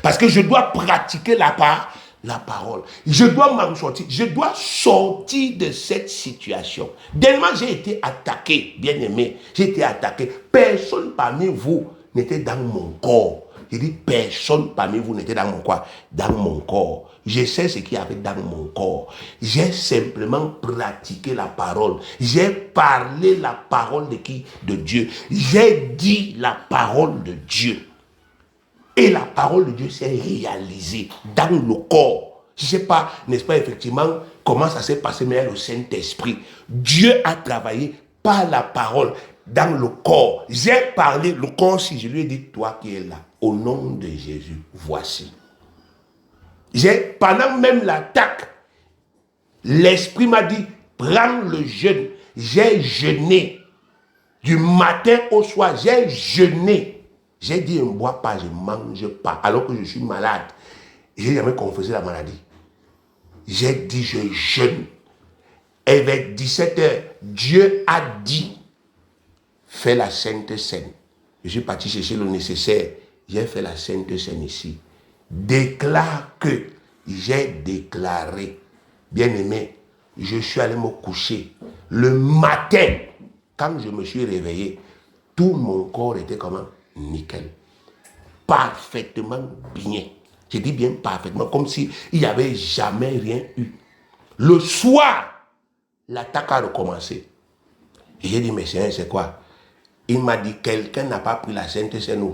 Parce que je dois pratiquer la parole. Je dois m'en sortir. Je dois sortir de cette situation. Dernièrement, j'ai été attaqué, bien aimé. J'ai été attaqué. Personne parmi vous n'était dans mon corps. J'ai dit, personne parmi vous n'était dans mon quoi? Dans mon corps. Je sais ce qu'il y avait dans mon corps. J'ai simplement pratiqué la parole. J'ai parlé la parole de qui? De Dieu. J'ai dit la parole de Dieu. Et la parole de Dieu s'est réalisée dans le corps. Je ne sais pas, n'est-ce pas, effectivement, comment ça s'est passé, mais le Saint-Esprit. Dieu a travaillé par la parole dans le corps. J'ai parlé, le corps, si je lui ai dit, toi qui es là, au nom de Jésus, voici. Pendant même l'attaque, l'Esprit m'a dit, prends le jeûne. J'ai jeûné. Du matin au soir, j'ai jeûné. J'ai dit, je ne bois pas, je ne mange pas, alors que je suis malade. Je n'ai jamais confessé la maladie. J'ai dit, je jeûne. Et vers 17h, Dieu a dit, fais la Sainte Seine. Je suis parti chercher le nécessaire. J'ai fait la Sainte Seine ici. Déclare que j'ai déclaré. Bien-aimé, je suis allé me coucher. Le matin, quand je me suis réveillé, tout mon corps était comment? Nickel. Parfaitement bien. Je dis bien parfaitement, comme s'il n'y avait jamais rien eu. Le soir, l'attaque a recommencé. Et j'ai dit, mais c'est quoi? Il m'a dit, quelqu'un n'a pas pris la Sainte Seine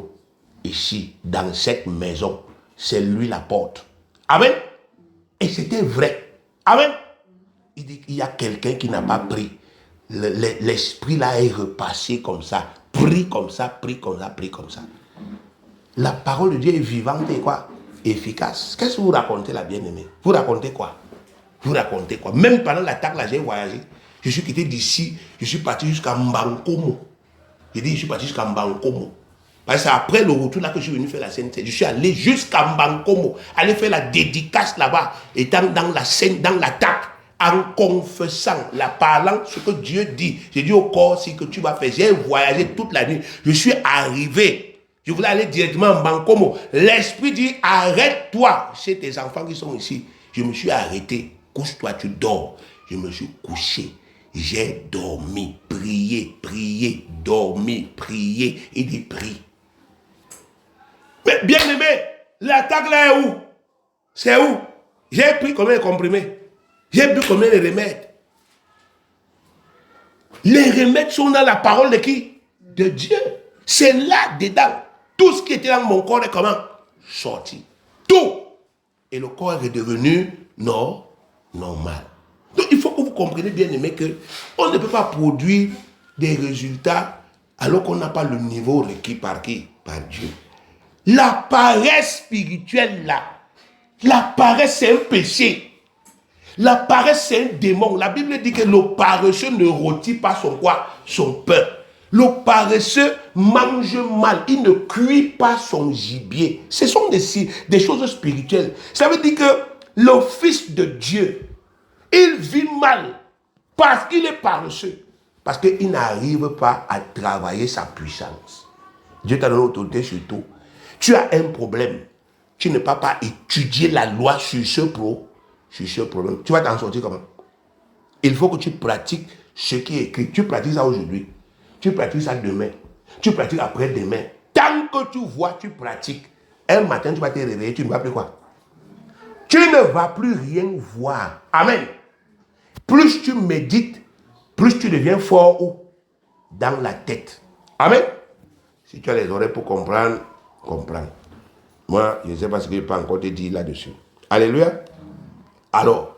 ici, dans cette maison. C'est lui la porte. Amen. Et c'était vrai. Amen. Il dit qu'il y a quelqu'un qui n'a pas pris. L'esprit là est repassé comme ça. Pris comme ça, pris comme ça, pris comme ça. La parole de Dieu est vivante et quoi? Efficace. Qu'est-ce que vous racontez là, bien-aimé? Vous racontez quoi? Vous racontez quoi? Même pendant l'attaque là, j'ai voyagé. Je suis quitté d'ici, je suis parti jusqu'à Mbankomo. J'ai dit, je suis parti jusqu'à Mbankomo. Parce que c'est après le retour là que je suis venu faire la Sainte. Je suis allé jusqu'à Mbankomo, aller faire la dédicace là-bas, étant dans la scène, dans l'attaque, en confessant, la parlant ce que Dieu dit. J'ai dit au corps, si que tu vas faire. J'ai voyagé toute la nuit. Je suis arrivé. Je voulais aller directement à Mbankomo. L'Esprit dit, arrête-toi chez tes enfants qui sont ici. Je me suis arrêté. Couche-toi, tu dors. Je me suis couché. J'ai dormi, prié, dormi, prié. Il dit, prie. Mais bien aimé, l'attaque là est où? C'est où? J'ai pris combien de comprimés? J'ai bu combien de remèdes? Les remèdes sont dans la parole de qui? De Dieu. C'est là dedans. Tout ce qui était dans mon corps est comment? Sorti. Tout. Et le corps est devenu normal. Donc il faut que vous compreniez bien aimé que on ne peut pas produire des résultats alors qu'on n'a pas le niveau requis par qui? Par Dieu. La paresse spirituelle là, la paresse c'est un péché. La paresse c'est un démon. La Bible dit que le paresseux ne rôtit pas son quoi? Son pain. Le paresseux mange mal. Il ne cuit pas son gibier. Ce sont des choses spirituelles. Ça veut dire que le Fils de Dieu, il vit mal parce qu'il est paresseux. Parce qu'il n'arrive pas à travailler sa puissance. Dieu t'a donné l'autorité sur tout. Tu as un problème. Tu ne peux pas étudier la loi sur ce problème. Tu vas t'en sortir comment? Il faut que tu pratiques ce qui est écrit. Tu pratiques ça aujourd'hui. Tu pratiques ça demain. Tu pratiques après-demain. Tant que tu vois, tu pratiques. Un matin, tu vas te réveiller, tu ne vas plus quoi? Tu ne vas plus rien voir. Amen. Plus tu médites, plus tu deviens fort où? Dans la tête. Amen. Si tu as les oreilles pour comprendre, comprends. Moi, je ne sais pas ce que je peux encore te dire là-dessus. Alléluia. Alors,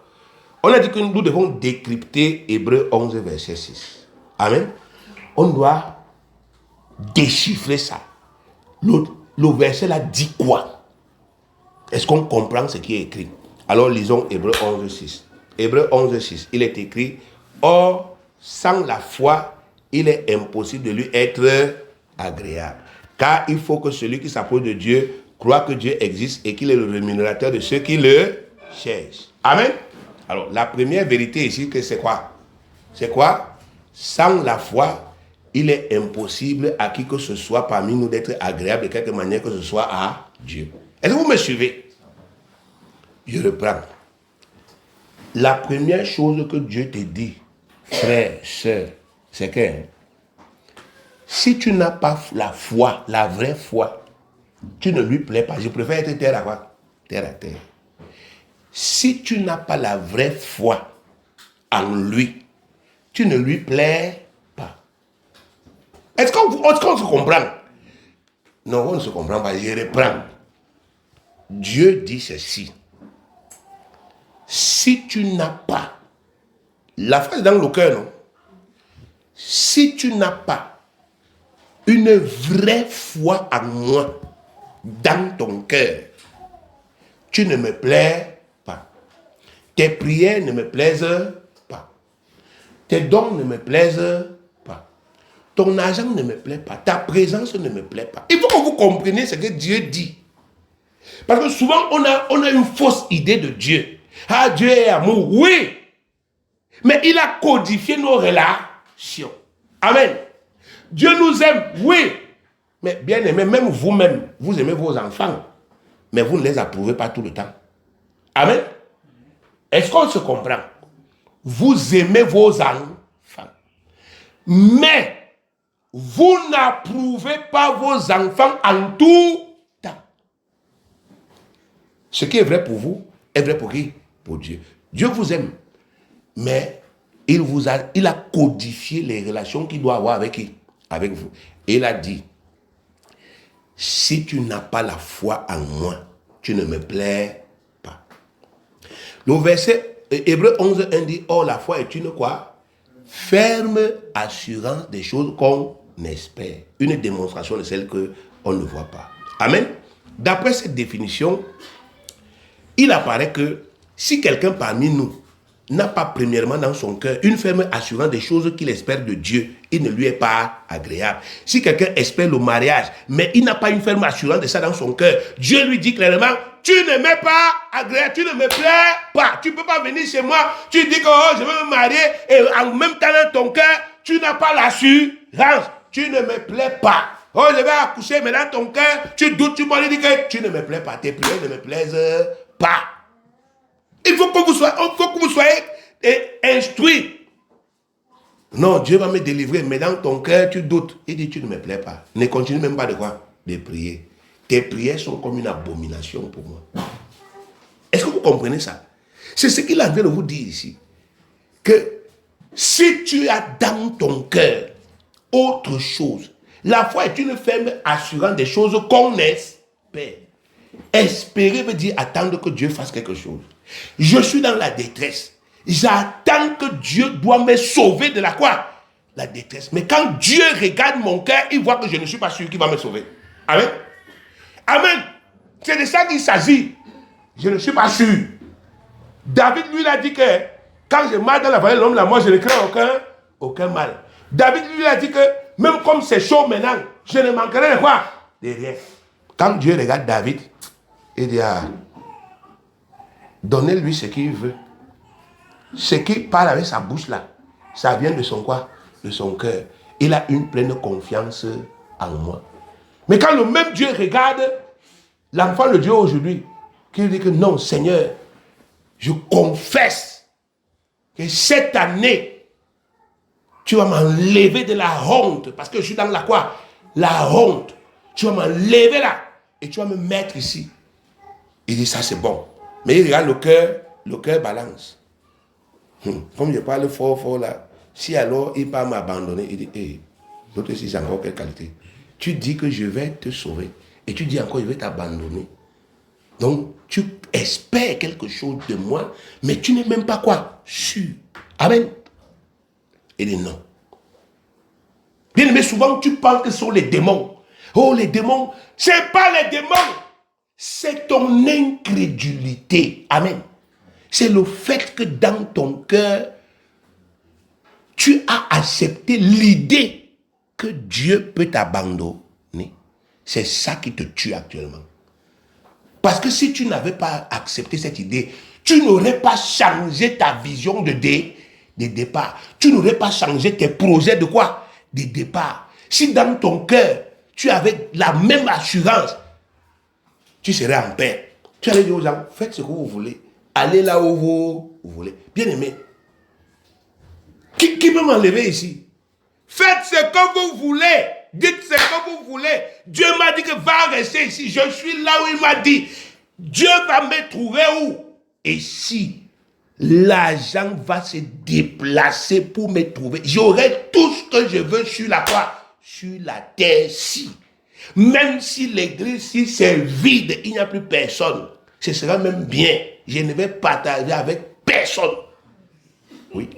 on a dit que nous devons décrypter Hébreux 11, verset 6. Amen. On doit déchiffrer ça. Le verset là dit quoi? Est-ce qu'on comprend ce qui est écrit? Alors lisons Hébreux 11, 6. Hébreux 11, 6. Il est écrit, or, sans la foi, il est impossible de lui être agréable. Car il faut que celui qui s'approche de Dieu croit que Dieu existe et qu'il est le rémunérateur de ceux qui le cherchent. Amen. Alors, la première vérité ici, que c'est quoi? C'est quoi? Sans la foi, il est impossible à qui que ce soit parmi nous d'être agréable de quelque manière que ce soit à Dieu. Est-ce que vous me suivez? Je reprends. La première chose que Dieu te dit, frère, soeur, c'est que si tu n'as pas la foi, la vraie foi, tu ne lui plais pas. Je préfère être terre à quoi? Terre à terre. Si tu n'as pas la vraie foi en lui, tu ne lui plais pas. Est-ce qu'on se comprend? Non, on ne se comprend pas. Je reprends. Dieu dit ceci. Si tu n'as pas, la phrase est dans le cœur, non? Si tu n'as pas une vraie foi en moi dans ton cœur, tu ne me plais pas. Tes prières ne me plaisent pas. Tes dons ne me plaisent pas. Ton argent ne me plaît pas. Ta présence ne me plaît pas. Il faut que vous compreniez ce que Dieu dit. Parce que souvent, on a une fausse idée de Dieu. Ah, Dieu est amour. Oui. Mais il a codifié nos relations. Amen. Dieu nous aime. Oui. Mais bien aimé, même vous-même, vous aimez vos enfants. Mais vous ne les approuvez pas tout le temps. Amen. Est-ce qu'on se comprend? Vous aimez vos enfants. Mais vous n'approuvez pas vos enfants en tout temps. Ce qui est vrai pour vous est vrai pour qui? Pour Dieu. Dieu vous aime. Mais il a codifié les relations qu'il doit avoir avec qui? Avec vous. Et il a dit, si tu n'as pas la foi en moi, tu ne me plais pas. Le verset Hébreu 11:1 dit, oh la foi est une quoi? Ferme assurance des choses qu'on espère. Une démonstration de celles qu'on ne voit pas. Amen. D'après cette définition, il apparaît que si quelqu'un parmi nous n'a pas premièrement dans son cœur une ferme assurance des choses qu'il espère de Dieu, il ne lui est pas agréable. Si quelqu'un espère le mariage, mais il n'a pas une ferme assurance de ça dans son cœur, Dieu lui dit clairement, tu ne m'es pas agréable, tu ne me plais pas. Tu ne peux pas venir chez moi, tu dis que oh, je veux me marier, et en même temps dans ton cœur, tu n'as pas l'assurance, tu ne me plais pas. Oh, je vais accoucher, mais dans ton cœur, tu doutes, tu m'as dit que tu ne me plais pas, tes prières ne me plaisent pas. Il faut que vous soyez instruits. Non, Dieu va me délivrer, mais dans ton cœur, tu doutes. Il dit, tu ne me plais pas. Ne continue même pas de quoi? De prier. Tes prières sont comme une abomination pour moi. Est-ce que vous comprenez ça? C'est ce qu'il a envie de vous dire ici. Que si tu as dans ton cœur autre chose, la foi est une ferme assurance des choses qu'on espère. Espérer veut dire attendre que Dieu fasse quelque chose. Je suis dans la détresse. J'attends que Dieu doit me sauver de la quoi? La détresse. Mais quand Dieu regarde mon cœur, il voit que je ne suis pas sûr qu'il va me sauver. Amen. Amen. C'est de ça qu'il s'agit. Je ne suis pas sûr. David, lui, a dit que quand je marche dans la vallée de l'homme de la mort, je ne crains aucun mal. David, lui, a dit que même comme c'est chaud maintenant, je ne manquerai de quoi? De rien. Quand Dieu regarde David, il dit, ah, donnez-lui ce qu'il veut. Ce qu'il parle avec sa bouche là, ça vient de son quoi? De son cœur. Il a une pleine confiance en moi. Mais quand le même Dieu regarde l'enfant de Dieu aujourd'hui, qu'il dit que non, Seigneur, je confesse que cette année, tu vas m'enlever de la honte, parce que je suis dans la quoi? La honte. Tu vas m'enlever là, et tu vas me mettre ici. Il dit, ça c'est bon. Mais il regarde le cœur balance. Comme je parle fort là, si alors il va m'abandonner, il dit, hé, l'autre ici, c'est encore quelle qualité? Tu dis que je vais te sauver, et tu dis encore, je vais t'abandonner. Donc, tu espères quelque chose de moi, mais tu n'es même pas quoi? Sûr. Amen. Il dit non. Bien aimé, souvent tu penses que ce sont les démons. Oh, les démons, ce n'est pas les démons. C'est ton incrédulité. Amen. C'est le fait que dans ton cœur, tu as accepté l'idée que Dieu peut t'abandonner. C'est ça qui te tue actuellement. Parce que si tu n'avais pas accepté cette idée, tu n'aurais pas changé ta vision de départ. Tu n'aurais pas changé tes projets de quoi? de départ, si dans ton cœur, tu avais la même assurance, tu serais en paix. Tu allais dire aux gens, faites ce que vous voulez. Allez là où vous voulez. Bien aimé. Qui peut m'enlever ici? Faites ce que vous voulez. Dites ce que vous voulez. Dieu m'a dit que va rester ici. Je suis là où il m'a dit. Dieu va me trouver où? Et si l'argent va se déplacer pour me trouver, j'aurai tout ce que je veux sur la croix, sur la terre-ci. Même si l'église, si c'est vide, il n'y a plus personne. Ce sera même bien. Je ne vais partager avec personne. Oui.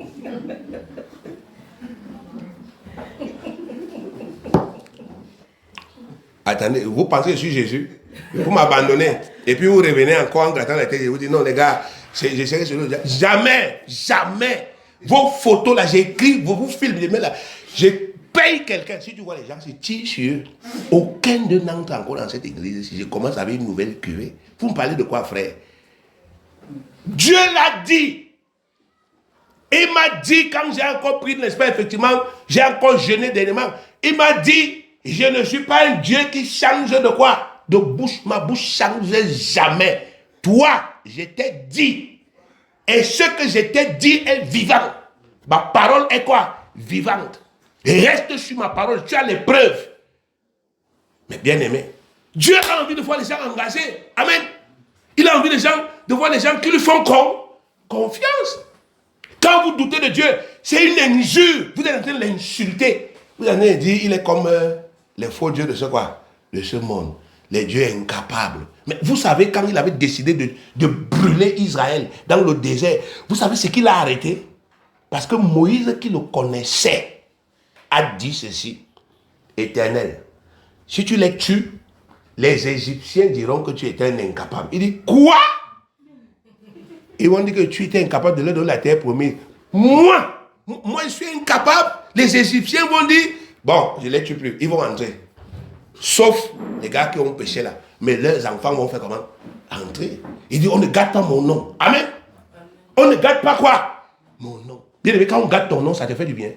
Attendez, vous pensez que je suis Jésus? Vous m'abandonnez. Et puis vous revenez encore en grattant la tête et vous dites non les gars, je serai sur le... Jamais, jamais. Vos photos là, j'écris, vous filmez là. Je paye quelqu'un. Si tu vois les gens se tirent sur eux, aucun d'eux n'entre encore dans cette église. Si je commence avec une nouvelle curée, vous me parlez de quoi, frère? Dieu l'a dit. Il m'a dit, quand j'ai encore pris de l'espace, effectivement, j'ai encore jeûné dernièrement. Il m'a dit, je ne suis pas un Dieu qui change de quoi? De bouche. Ma bouche change jamais. Toi, je t'ai dit. Et ce que je t'ai dit est vivant. Ma parole est quoi? Vivante. Reste sur ma parole. Tu as les preuves. Mais bien aimé, Dieu a envie de voir les gens engagés. Amen. Il a envie de voir les gens qui lui font confiance. Quand vous doutez de Dieu, c'est une injure. Vous êtes en train de l'insulter. Vous êtes en train de dire, il est comme les faux dieux de ce quoi? De ce monde. Les dieux incapables. Mais vous savez, quand il avait décidé de brûler Israël dans le désert, vous savez ce qu'il a arrêté? Parce que Moïse, qui le connaissait, a dit ceci. Éternel, si tu les tues, les Égyptiens diront que tu étais un incapable. Il dit, quoi? Ils vont dire que tu étais incapable de leur donner la terre promise. Moi, je suis incapable. Les Égyptiens vont dire, bon, je ne les tue plus. Ils vont rentrer. Sauf les gars qui ont péché là. Mais leurs enfants vont faire comment? Entrer. Il dit, on ne gâte pas mon nom. Amen. On ne gâte pas quoi? Mon nom. Bien aimé, quand on gâte ton nom, ça te fait du bien.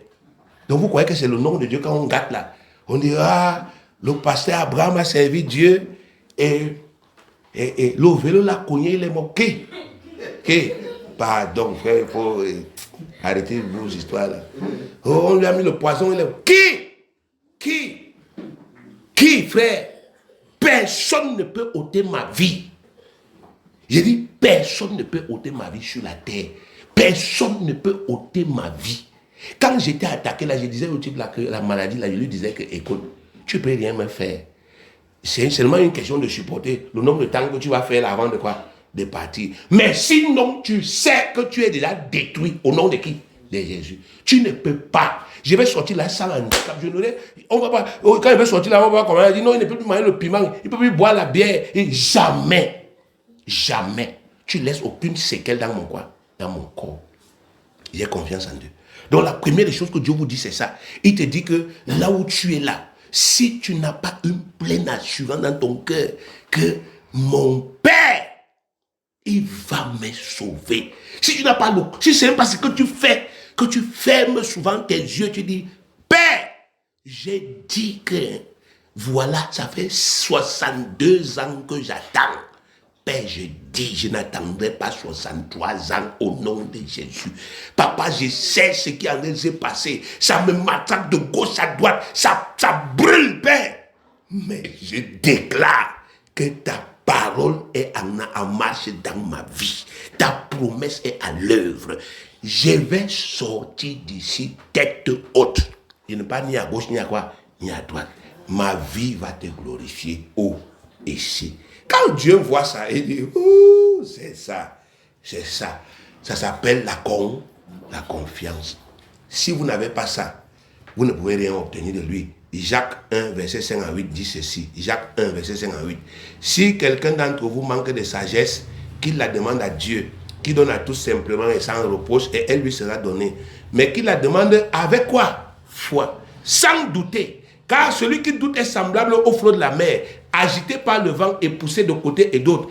Donc vous croyez que c'est le nom de Dieu quand on gâte là? On dit, ah, le pasteur Abraham a servi Dieu et le vélo l'a cogné, il est moqué. Pardon, frère, il faut arrêter vos histoires là. Oh, on lui a mis le poison, il est... Qui, frère? Personne ne peut ôter ma vie. J'ai dit, personne ne peut ôter ma vie sur la terre. Personne ne peut ôter ma vie. Quand j'étais attaqué là, je disais au type là que la maladie là, je lui disais que, écoute, tu peux rien me faire. C'est seulement une question de supporter le nombre de temps que tu vas faire là avant de quoi? De partir. Mais sinon, tu sais que tu es déjà détruit au nom de qui? De Jésus. Tu ne peux pas. Je vais sortir là sans handicap. On va pas. Quand je vais sortir là, on va voir comment il dit non, il ne peut plus manger le piment, il ne peut plus boire la bière. Et jamais, jamais, tu laisses aucune séquelle dans mon quoi? Dans mon corps. J'ai confiance en Dieu. Donc la première des choses que Dieu vous dit, c'est ça. Il te dit que là où tu es là, si tu n'as pas une pleine assurance dans ton cœur que mon Père, il va me sauver. Si tu n'as pas l'eau, si c'est même pas ce que tu fais, que tu fermes souvent tes yeux, tu dis, Père, j'ai dit que, voilà, ça fait 62 ans que j'attends. Père, je dis, je n'attendrai pas 63 ans au nom de Jésus. Papa, je sais ce qui en est s'est passé. Ça me m'attaque de gauche à droite. Ça brûle, Père. Mais je déclare que ta parole est en marche dans ma vie. Ta promesse est à l'œuvre. Je vais sortir d'ici tête haute. Je ne pas ni à gauche, ni à quoi, ni à droite. Ma vie va te glorifier haut et ici. Quand Dieu voit ça, il dit, ouh, c'est ça, c'est ça. Ça s'appelle la confiance. Si vous n'avez pas ça, vous ne pouvez rien obtenir de lui. Jacques 1, verset 5 à 8 dit ceci. Jacques 1, verset 5 à 8. Si quelqu'un d'entre vous manque de sagesse, qu'il la demande à Dieu, qui donne à tous simplement et sans reproche, et elle lui sera donnée. Mais qu'il la demande avec quoi? Foi. Sans douter. Car celui qui doute est semblable au flot de la mer, agité par le vent et poussé de côté et d'autre.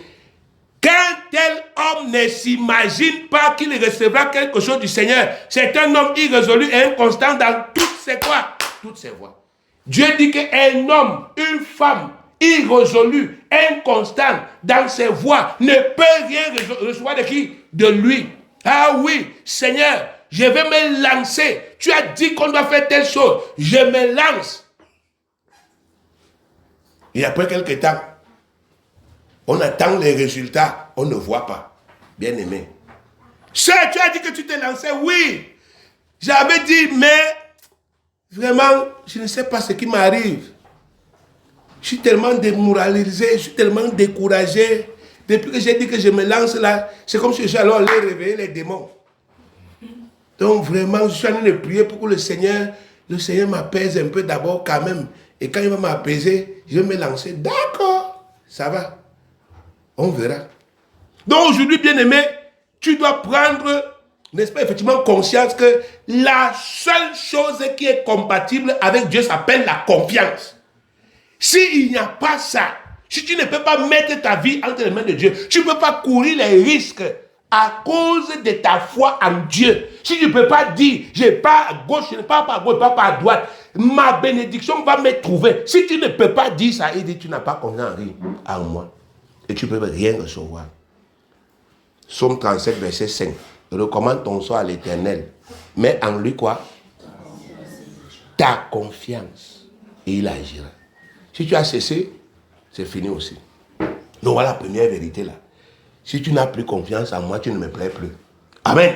Qu'un tel homme ne s'imagine pas qu'il recevra quelque chose du Seigneur. C'est un homme irrésolu et inconstant dans toutes ses quoi? toutes ses voies. Dieu dit qu'un homme, une femme, irrésolu, inconstant dans ses voies, ne peut rien recevoir de qui? De lui. Ah oui, Seigneur, je vais me lancer. Tu as dit qu'on doit faire telle chose. Je me lance. Et après quelques temps, on attend les résultats. On ne voit pas. Bien aimé. Sœur, tu as dit que tu t'es lancé. Oui. J'avais dit, mais vraiment, je ne sais pas ce qui m'arrive. Je suis tellement démoralisé, je suis tellement découragé. Depuis que j'ai dit que je me lance là, c'est comme si j'allais aller réveiller les démons. Donc vraiment, je suis en train de prier pour que le Seigneur m'apaise un peu d'abord quand même. Et quand il va m'apaiser, je vais me lancer. D'accord, ça va. On verra. Donc aujourd'hui, bien-aimé, tu dois prendre, n'est-ce pas, effectivement, conscience que la seule chose qui est compatible avec Dieu s'appelle la confiance. S'il n'y a pas ça, si tu ne peux pas mettre ta vie entre les mains de Dieu, tu ne peux pas courir les risques à cause de ta foi en Dieu. Si tu ne peux pas dire, je ne pars à gauche, je ne pars pas à gauche, je ne pars pas à droite, ma bénédiction va me trouver. Si tu ne peux pas dire ça, il dit, tu n'as pas confiance en moi. Et tu ne peux rien recevoir. Psaume 37, verset 5. Recommande ton sort à l'Éternel. Mais en lui quoi? Ta confiance. Et il agira. Si tu as cessé, c'est fini aussi. Donc voilà la première vérité là. Si tu n'as plus confiance en moi, tu ne me plais plus. Amen.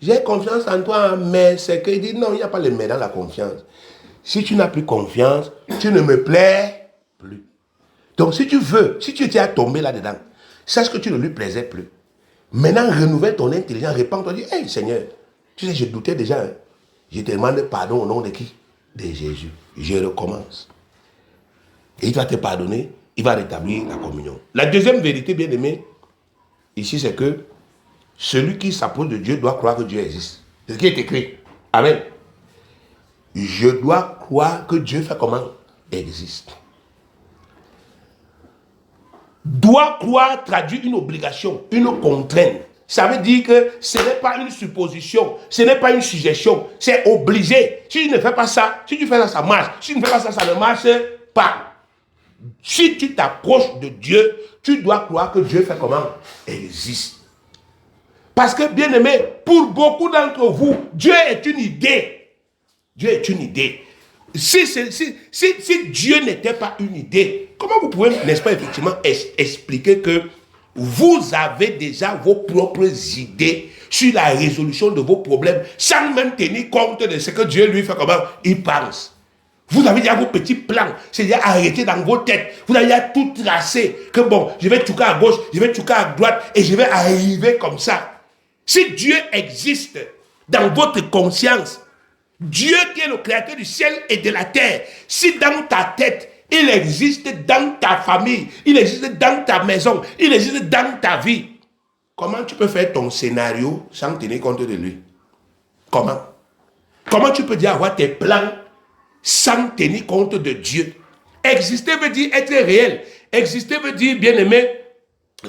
J'ai confiance en toi, mais c'est qu'il dit non, il n'y a pas le mais dans la confiance. Si tu n'as plus confiance, tu ne me plais plus. Donc si tu veux, si tu étais à tomber là-dedans, sache que tu ne lui plaisais plus. Maintenant, renouvelle ton intelligence, répands-toi, dis, hey Seigneur, tu sais, je doutais déjà. Hein. Je te demande pardon au nom de qui? De Jésus. Je recommence. Et il va te pardonner, il va rétablir la communion. La deuxième vérité, bien aimé, ici, c'est que celui qui s'approche de Dieu doit croire que Dieu existe. C'est ce qui est écrit. Amen. Je dois croire que Dieu fait comment? Existe. Doit croire traduit une obligation, une contrainte. Ça veut dire que ce n'est pas une supposition, ce n'est pas une suggestion, c'est obligé. Si tu ne fais pas ça, si tu fais ça, ça marche. Si tu ne fais pas ça, ça ne marche pas. Si tu t'approches de Dieu, tu dois croire que Dieu fait comment? Existe. Parce que, bien aimé, pour beaucoup d'entre vous, Dieu est une idée. Dieu est une idée. Si Dieu n'était pas une idée, comment vous pouvez, n'est-ce pas, effectivement, expliquer que vous avez déjà vos propres idées sur la résolution de vos problèmes sans même tenir compte de ce que Dieu lui fait, comment il pense. Vous avez déjà vos petits plans, c'est déjà arrêté dans vos têtes. Vous avez déjà tout tracé, que bon, je vais toucher à gauche, je vais toucher à droite et je vais arriver comme ça. Si Dieu existe dans votre conscience, Dieu qui est le créateur du ciel et de la terre, si dans ta tête, il existe dans ta famille, il existe dans ta maison, il existe dans ta vie, comment tu peux faire ton scénario sans tenir compte de lui? Comment? Comment tu peux dire avoir tes plans sans tenir compte de Dieu? Exister veut dire être réel. Exister veut dire, bien aimé,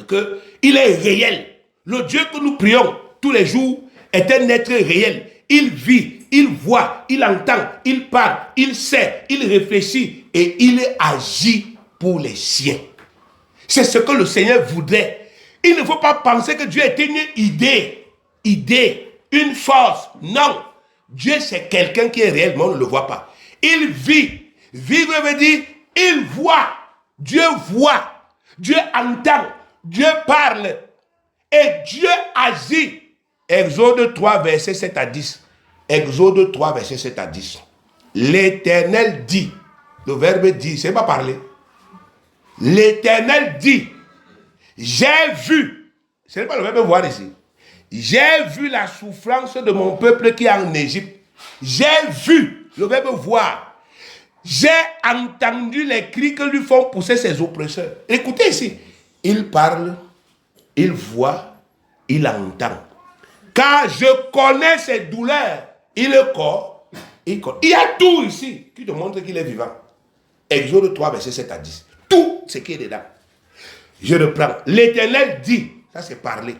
qu'il est réel. Le Dieu que nous prions tous les jours est un être réel. Il vit, il voit, il entend, il parle, il sait, il réfléchit et il agit pour les siens. C'est ce que le Seigneur voudrait. Il ne faut pas penser que Dieu est une idée, une force. Non. Dieu, c'est quelqu'un qui est réellement, on ne le voit pas. Il vit. Vivre veut dire, il voit. Dieu voit. Dieu entend. Dieu parle. Et Dieu agit. Exode 3, verset 7 à 10. Exode 3, verset 7 à 10. L'Éternel dit. Le verbe dit, c'est pas parler. L'Éternel dit. J'ai vu. Ce n'est pas le verbe voir ici. J'ai vu la souffrance de mon peuple qui est en Égypte. J'ai vu. Le verbe voir. J'ai entendu les cris que lui font pousser ses oppresseurs. Écoutez ici. Il parle, il voit, il entend. Car je connais ses douleurs. Il est corps. Il y a tout ici qui te montre qu'il est vivant. Exode 3, verset 7 à 10. Tout ce qui est dedans. Je reprends. L'Éternel dit. Ça c'est parler.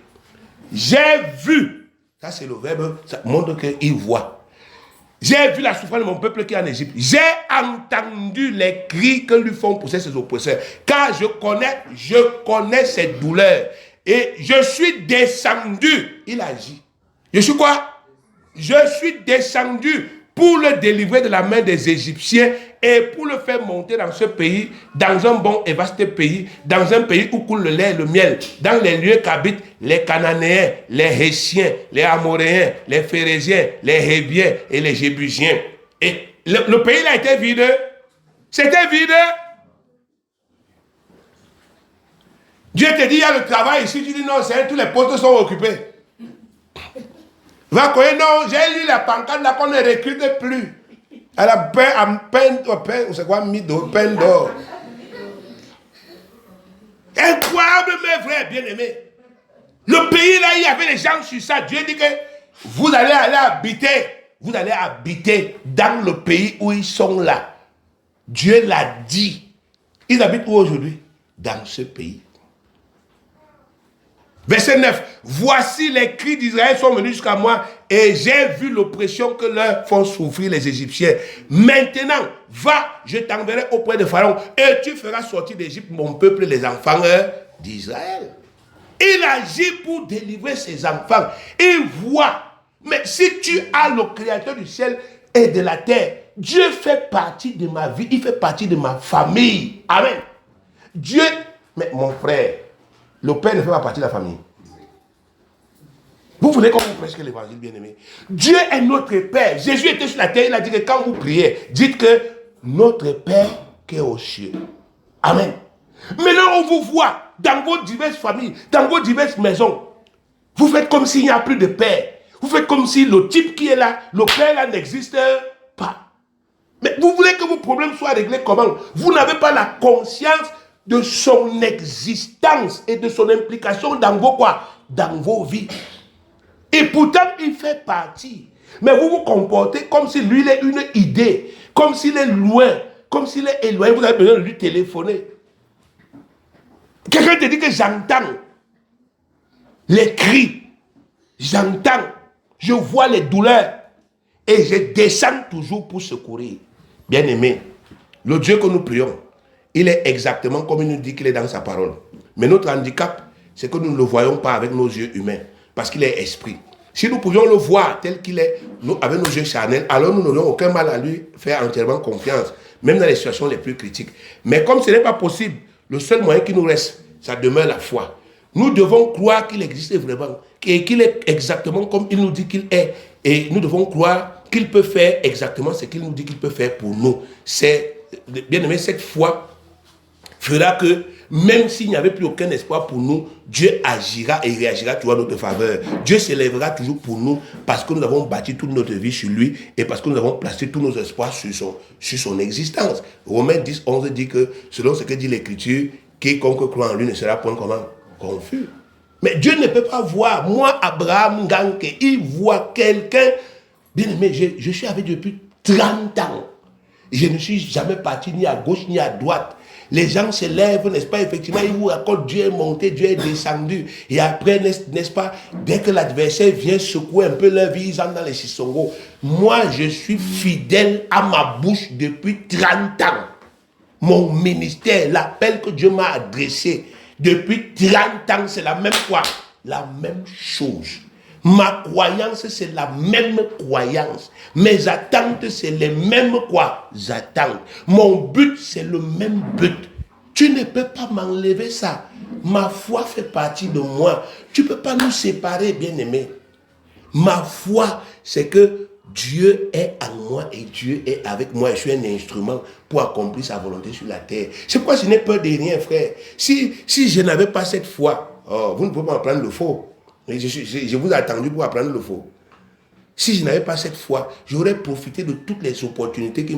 J'ai vu. Ça c'est le verbe. Ça montre qu'il voit. J'ai vu la souffrance de mon peuple qui est en Égypte. J'ai entendu les cris que lui font pousser ses oppresseurs. Car je connais ses douleurs. Et je suis descendu. Il agit. Je suis quoi? Je suis descendu pour le délivrer de la main des Égyptiens et pour le faire monter dans ce pays, dans un bon et vaste pays, dans un pays où coule le lait et le miel, dans les lieux qu'habitent les Cananéens, les Hétiens, les Amoréens, les Phérésiens, les Hébiens et les Jébusiens. Et le pays là était vide. C'était vide. Dieu te dit, il y a le travail ici. Tu dis non, tous les postes sont occupés. Va connaître, non, j'ai lu la pancarte là qu'on ne recrute plus. Elle a peine, c'est quoi, peine d'or. Incroyable, mes frères bien-aimés. Le pays là, il y avait des gens sur ça. Dieu dit que vous allez habiter dans le pays où ils sont là. Dieu l'a dit. Ils habitent où aujourd'hui? Dans ce pays. Verset 9. Voici les cris d'Israël sont venus jusqu'à moi et j'ai vu l'oppression que leur font souffrir les Égyptiens. Maintenant, va, je t'enverrai auprès de Pharaon et tu feras sortir d'Égypte mon peuple, les enfants d'Israël. Il agit pour délivrer ses enfants. Il voit. Mais si tu as le Créateur du ciel et de la terre, Dieu fait partie de ma vie, il fait partie de ma famille. Amen. Dieu, mais mon frère, le père ne fait pas partie de la famille. Vous voulez qu'on vous prêche l'évangile, bien-aimé? Dieu est notre Père. Jésus était sur la terre, il a dit que quand vous priez, dites que notre Père qui est aux cieux. Amen. Maintenant, on vous voit dans vos diverses familles, dans vos diverses maisons. Vous faites comme s'il n'y a plus de Père. Vous faites comme si le type qui est là, le Père là n'existe pas. Mais vous voulez que vos problèmes soient réglés comment? Vous n'avez pas la conscience de son existence et de son implication dans vos quoi? Dans vos vies. Et pourtant, il fait partie. Mais vous vous comportez comme si lui, il est une idée. Comme s'il est loin. Comme s'il est éloigné. Vous avez besoin de lui téléphoner. Quelqu'un te dit que j'entends les cris. J'entends. Je vois les douleurs. Et je descends toujours pour secourir. Bien-aimé, le Dieu que nous prions, il est exactement comme il nous dit qu'il est dans sa parole. Mais notre handicap, c'est que nous ne le voyons pas avec nos yeux humains. Parce qu'il est esprit. Si nous pouvions le voir tel qu'il est, avec nos yeux charnels, alors nous n'aurions aucun mal à lui faire entièrement confiance, même dans les situations les plus critiques. Mais comme ce n'est pas possible, le seul moyen qui nous reste, ça demeure la foi. Nous devons croire qu'il existe vraiment, et qu'il est exactement comme il nous dit qu'il est. Et nous devons croire qu'il peut faire exactement ce qu'il nous dit qu'il peut faire pour nous. C'est, bien aimé, cette foi fera que même s'il n'y avait plus aucun espoir pour nous, Dieu agira et réagira toujours à notre faveur. Dieu s'élèvera toujours pour nous parce que nous avons bâti toute notre vie sur lui et parce que nous avons placé tous nos espoirs sur son existence. Romains 10, 11 dit que, selon ce que dit l'Écriture, quiconque croit en lui ne sera point comment? Confus. Mais Dieu ne peut pas voir. Moi, Abraham Ganke, il voit quelqu'un. Bien aimé, je suis avec Dieu depuis 30 ans. Je ne suis jamais parti ni à gauche ni à droite. Les gens se lèvent, n'est-ce pas? Effectivement, ils vous racontent Dieu est monté, Dieu est descendu. Et après, n'est-ce pas? Dès que l'adversaire vient secouer un peu leur vie, ils entrent dans les sissongos. Moi, je suis fidèle à ma bouche depuis 30 ans. Mon ministère, l'appel que Dieu m'a adressé depuis 30 ans, c'est la même quoi? La même chose. Ma croyance, c'est la même croyance. Mes attentes, c'est les mêmes quoi? Attentes. Mon but, c'est le même but. Tu ne peux pas m'enlever ça. Ma foi fait partie de moi. Tu ne peux pas nous séparer, bien-aimé. Ma foi, c'est que Dieu est en moi et Dieu est avec moi. Je suis un instrument pour accomplir sa volonté sur la terre. C'est pourquoi je n'ai peur de rien, frère. Si je n'avais pas cette foi, vous ne pouvez pas apprendre le faux. Je vous ai attendu pour apprendre le faux. Si je n'avais pas cette foi, j'aurais profité de toutes les opportunités qui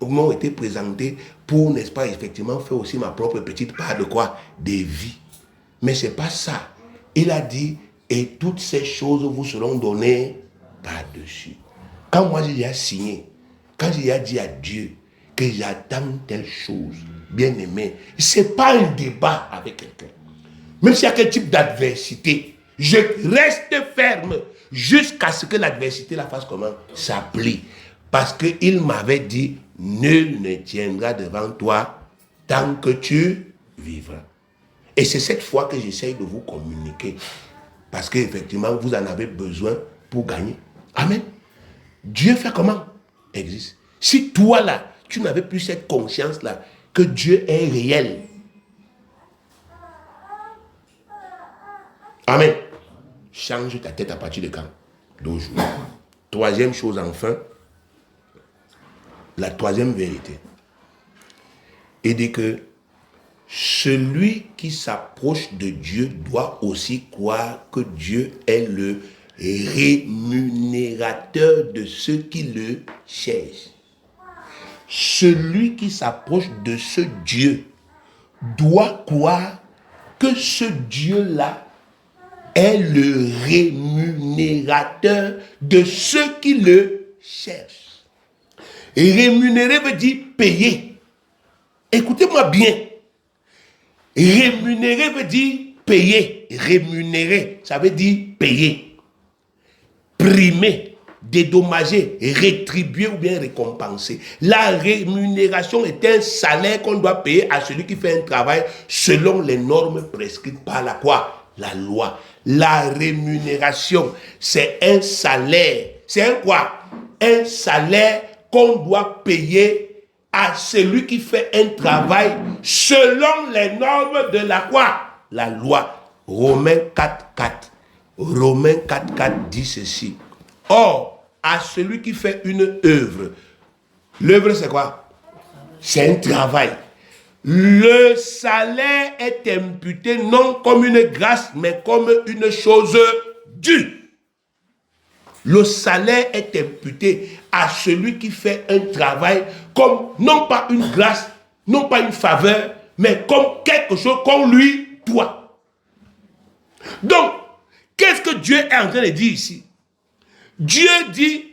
m'ont été présentées pour, n'est-ce pas, effectivement, faire aussi ma propre petite part de quoi? Des vies. Mais ce n'est pas ça. Il a dit, et toutes ces choses vous seront données par-dessus. Quand moi j'ai signé, quand j'ai dit à Dieu que j'attends telle chose, bien aimé, ce n'est pas un débat avec quelqu'un. Même s'il y a quel type d'adversité, je reste ferme. jusqu'à ce que l'adversité la fasse comment? S'applique. Parce qu'il m'avait dit, nul ne tiendra devant toi tant que tu vivras. Et c'est cette foi que j'essaye de vous communiquer. Parce qu'effectivement, vous en avez besoin pour gagner. Amen. Dieu fait comment? Existe. Si toi là, tu n'avais plus cette conscience là, que Dieu est réel. Amen. Change ta tête à partir de quand? D'aujourd'hui. Troisième chose enfin, la troisième vérité. Il dit que celui qui s'approche de Dieu doit aussi croire que Dieu est le rémunérateur de ceux qui le cherchent. Celui qui s'approche de ce Dieu doit croire que ce Dieu-là est le rémunérateur de ceux qui le cherchent. Et rémunérer veut dire payer. Écoutez-moi bien. Rémunérer veut dire payer. Rémunérer, ça veut dire payer. Primer, dédommager, rétribuer ou bien récompenser. La rémunération est un salaire qu'on doit payer à celui qui fait un travail selon les normes prescrites par la quoi? La loi. La rémunération, c'est un salaire. C'est un quoi? Un salaire qu'on doit payer à celui qui fait un travail selon les normes de la quoi? La loi. Romains 4.4. Romains 4.4 dit ceci. Or, à celui qui fait une œuvre, l'œuvre c'est quoi? C'est un travail. Le salaire est imputé non comme une grâce, mais comme une chose due. Le salaire est imputé à celui qui fait un travail comme non pas une grâce, non pas une faveur, mais comme quelque chose qu'on lui doit. Donc, qu'est-ce que Dieu est en train de dire ici? Dieu dit,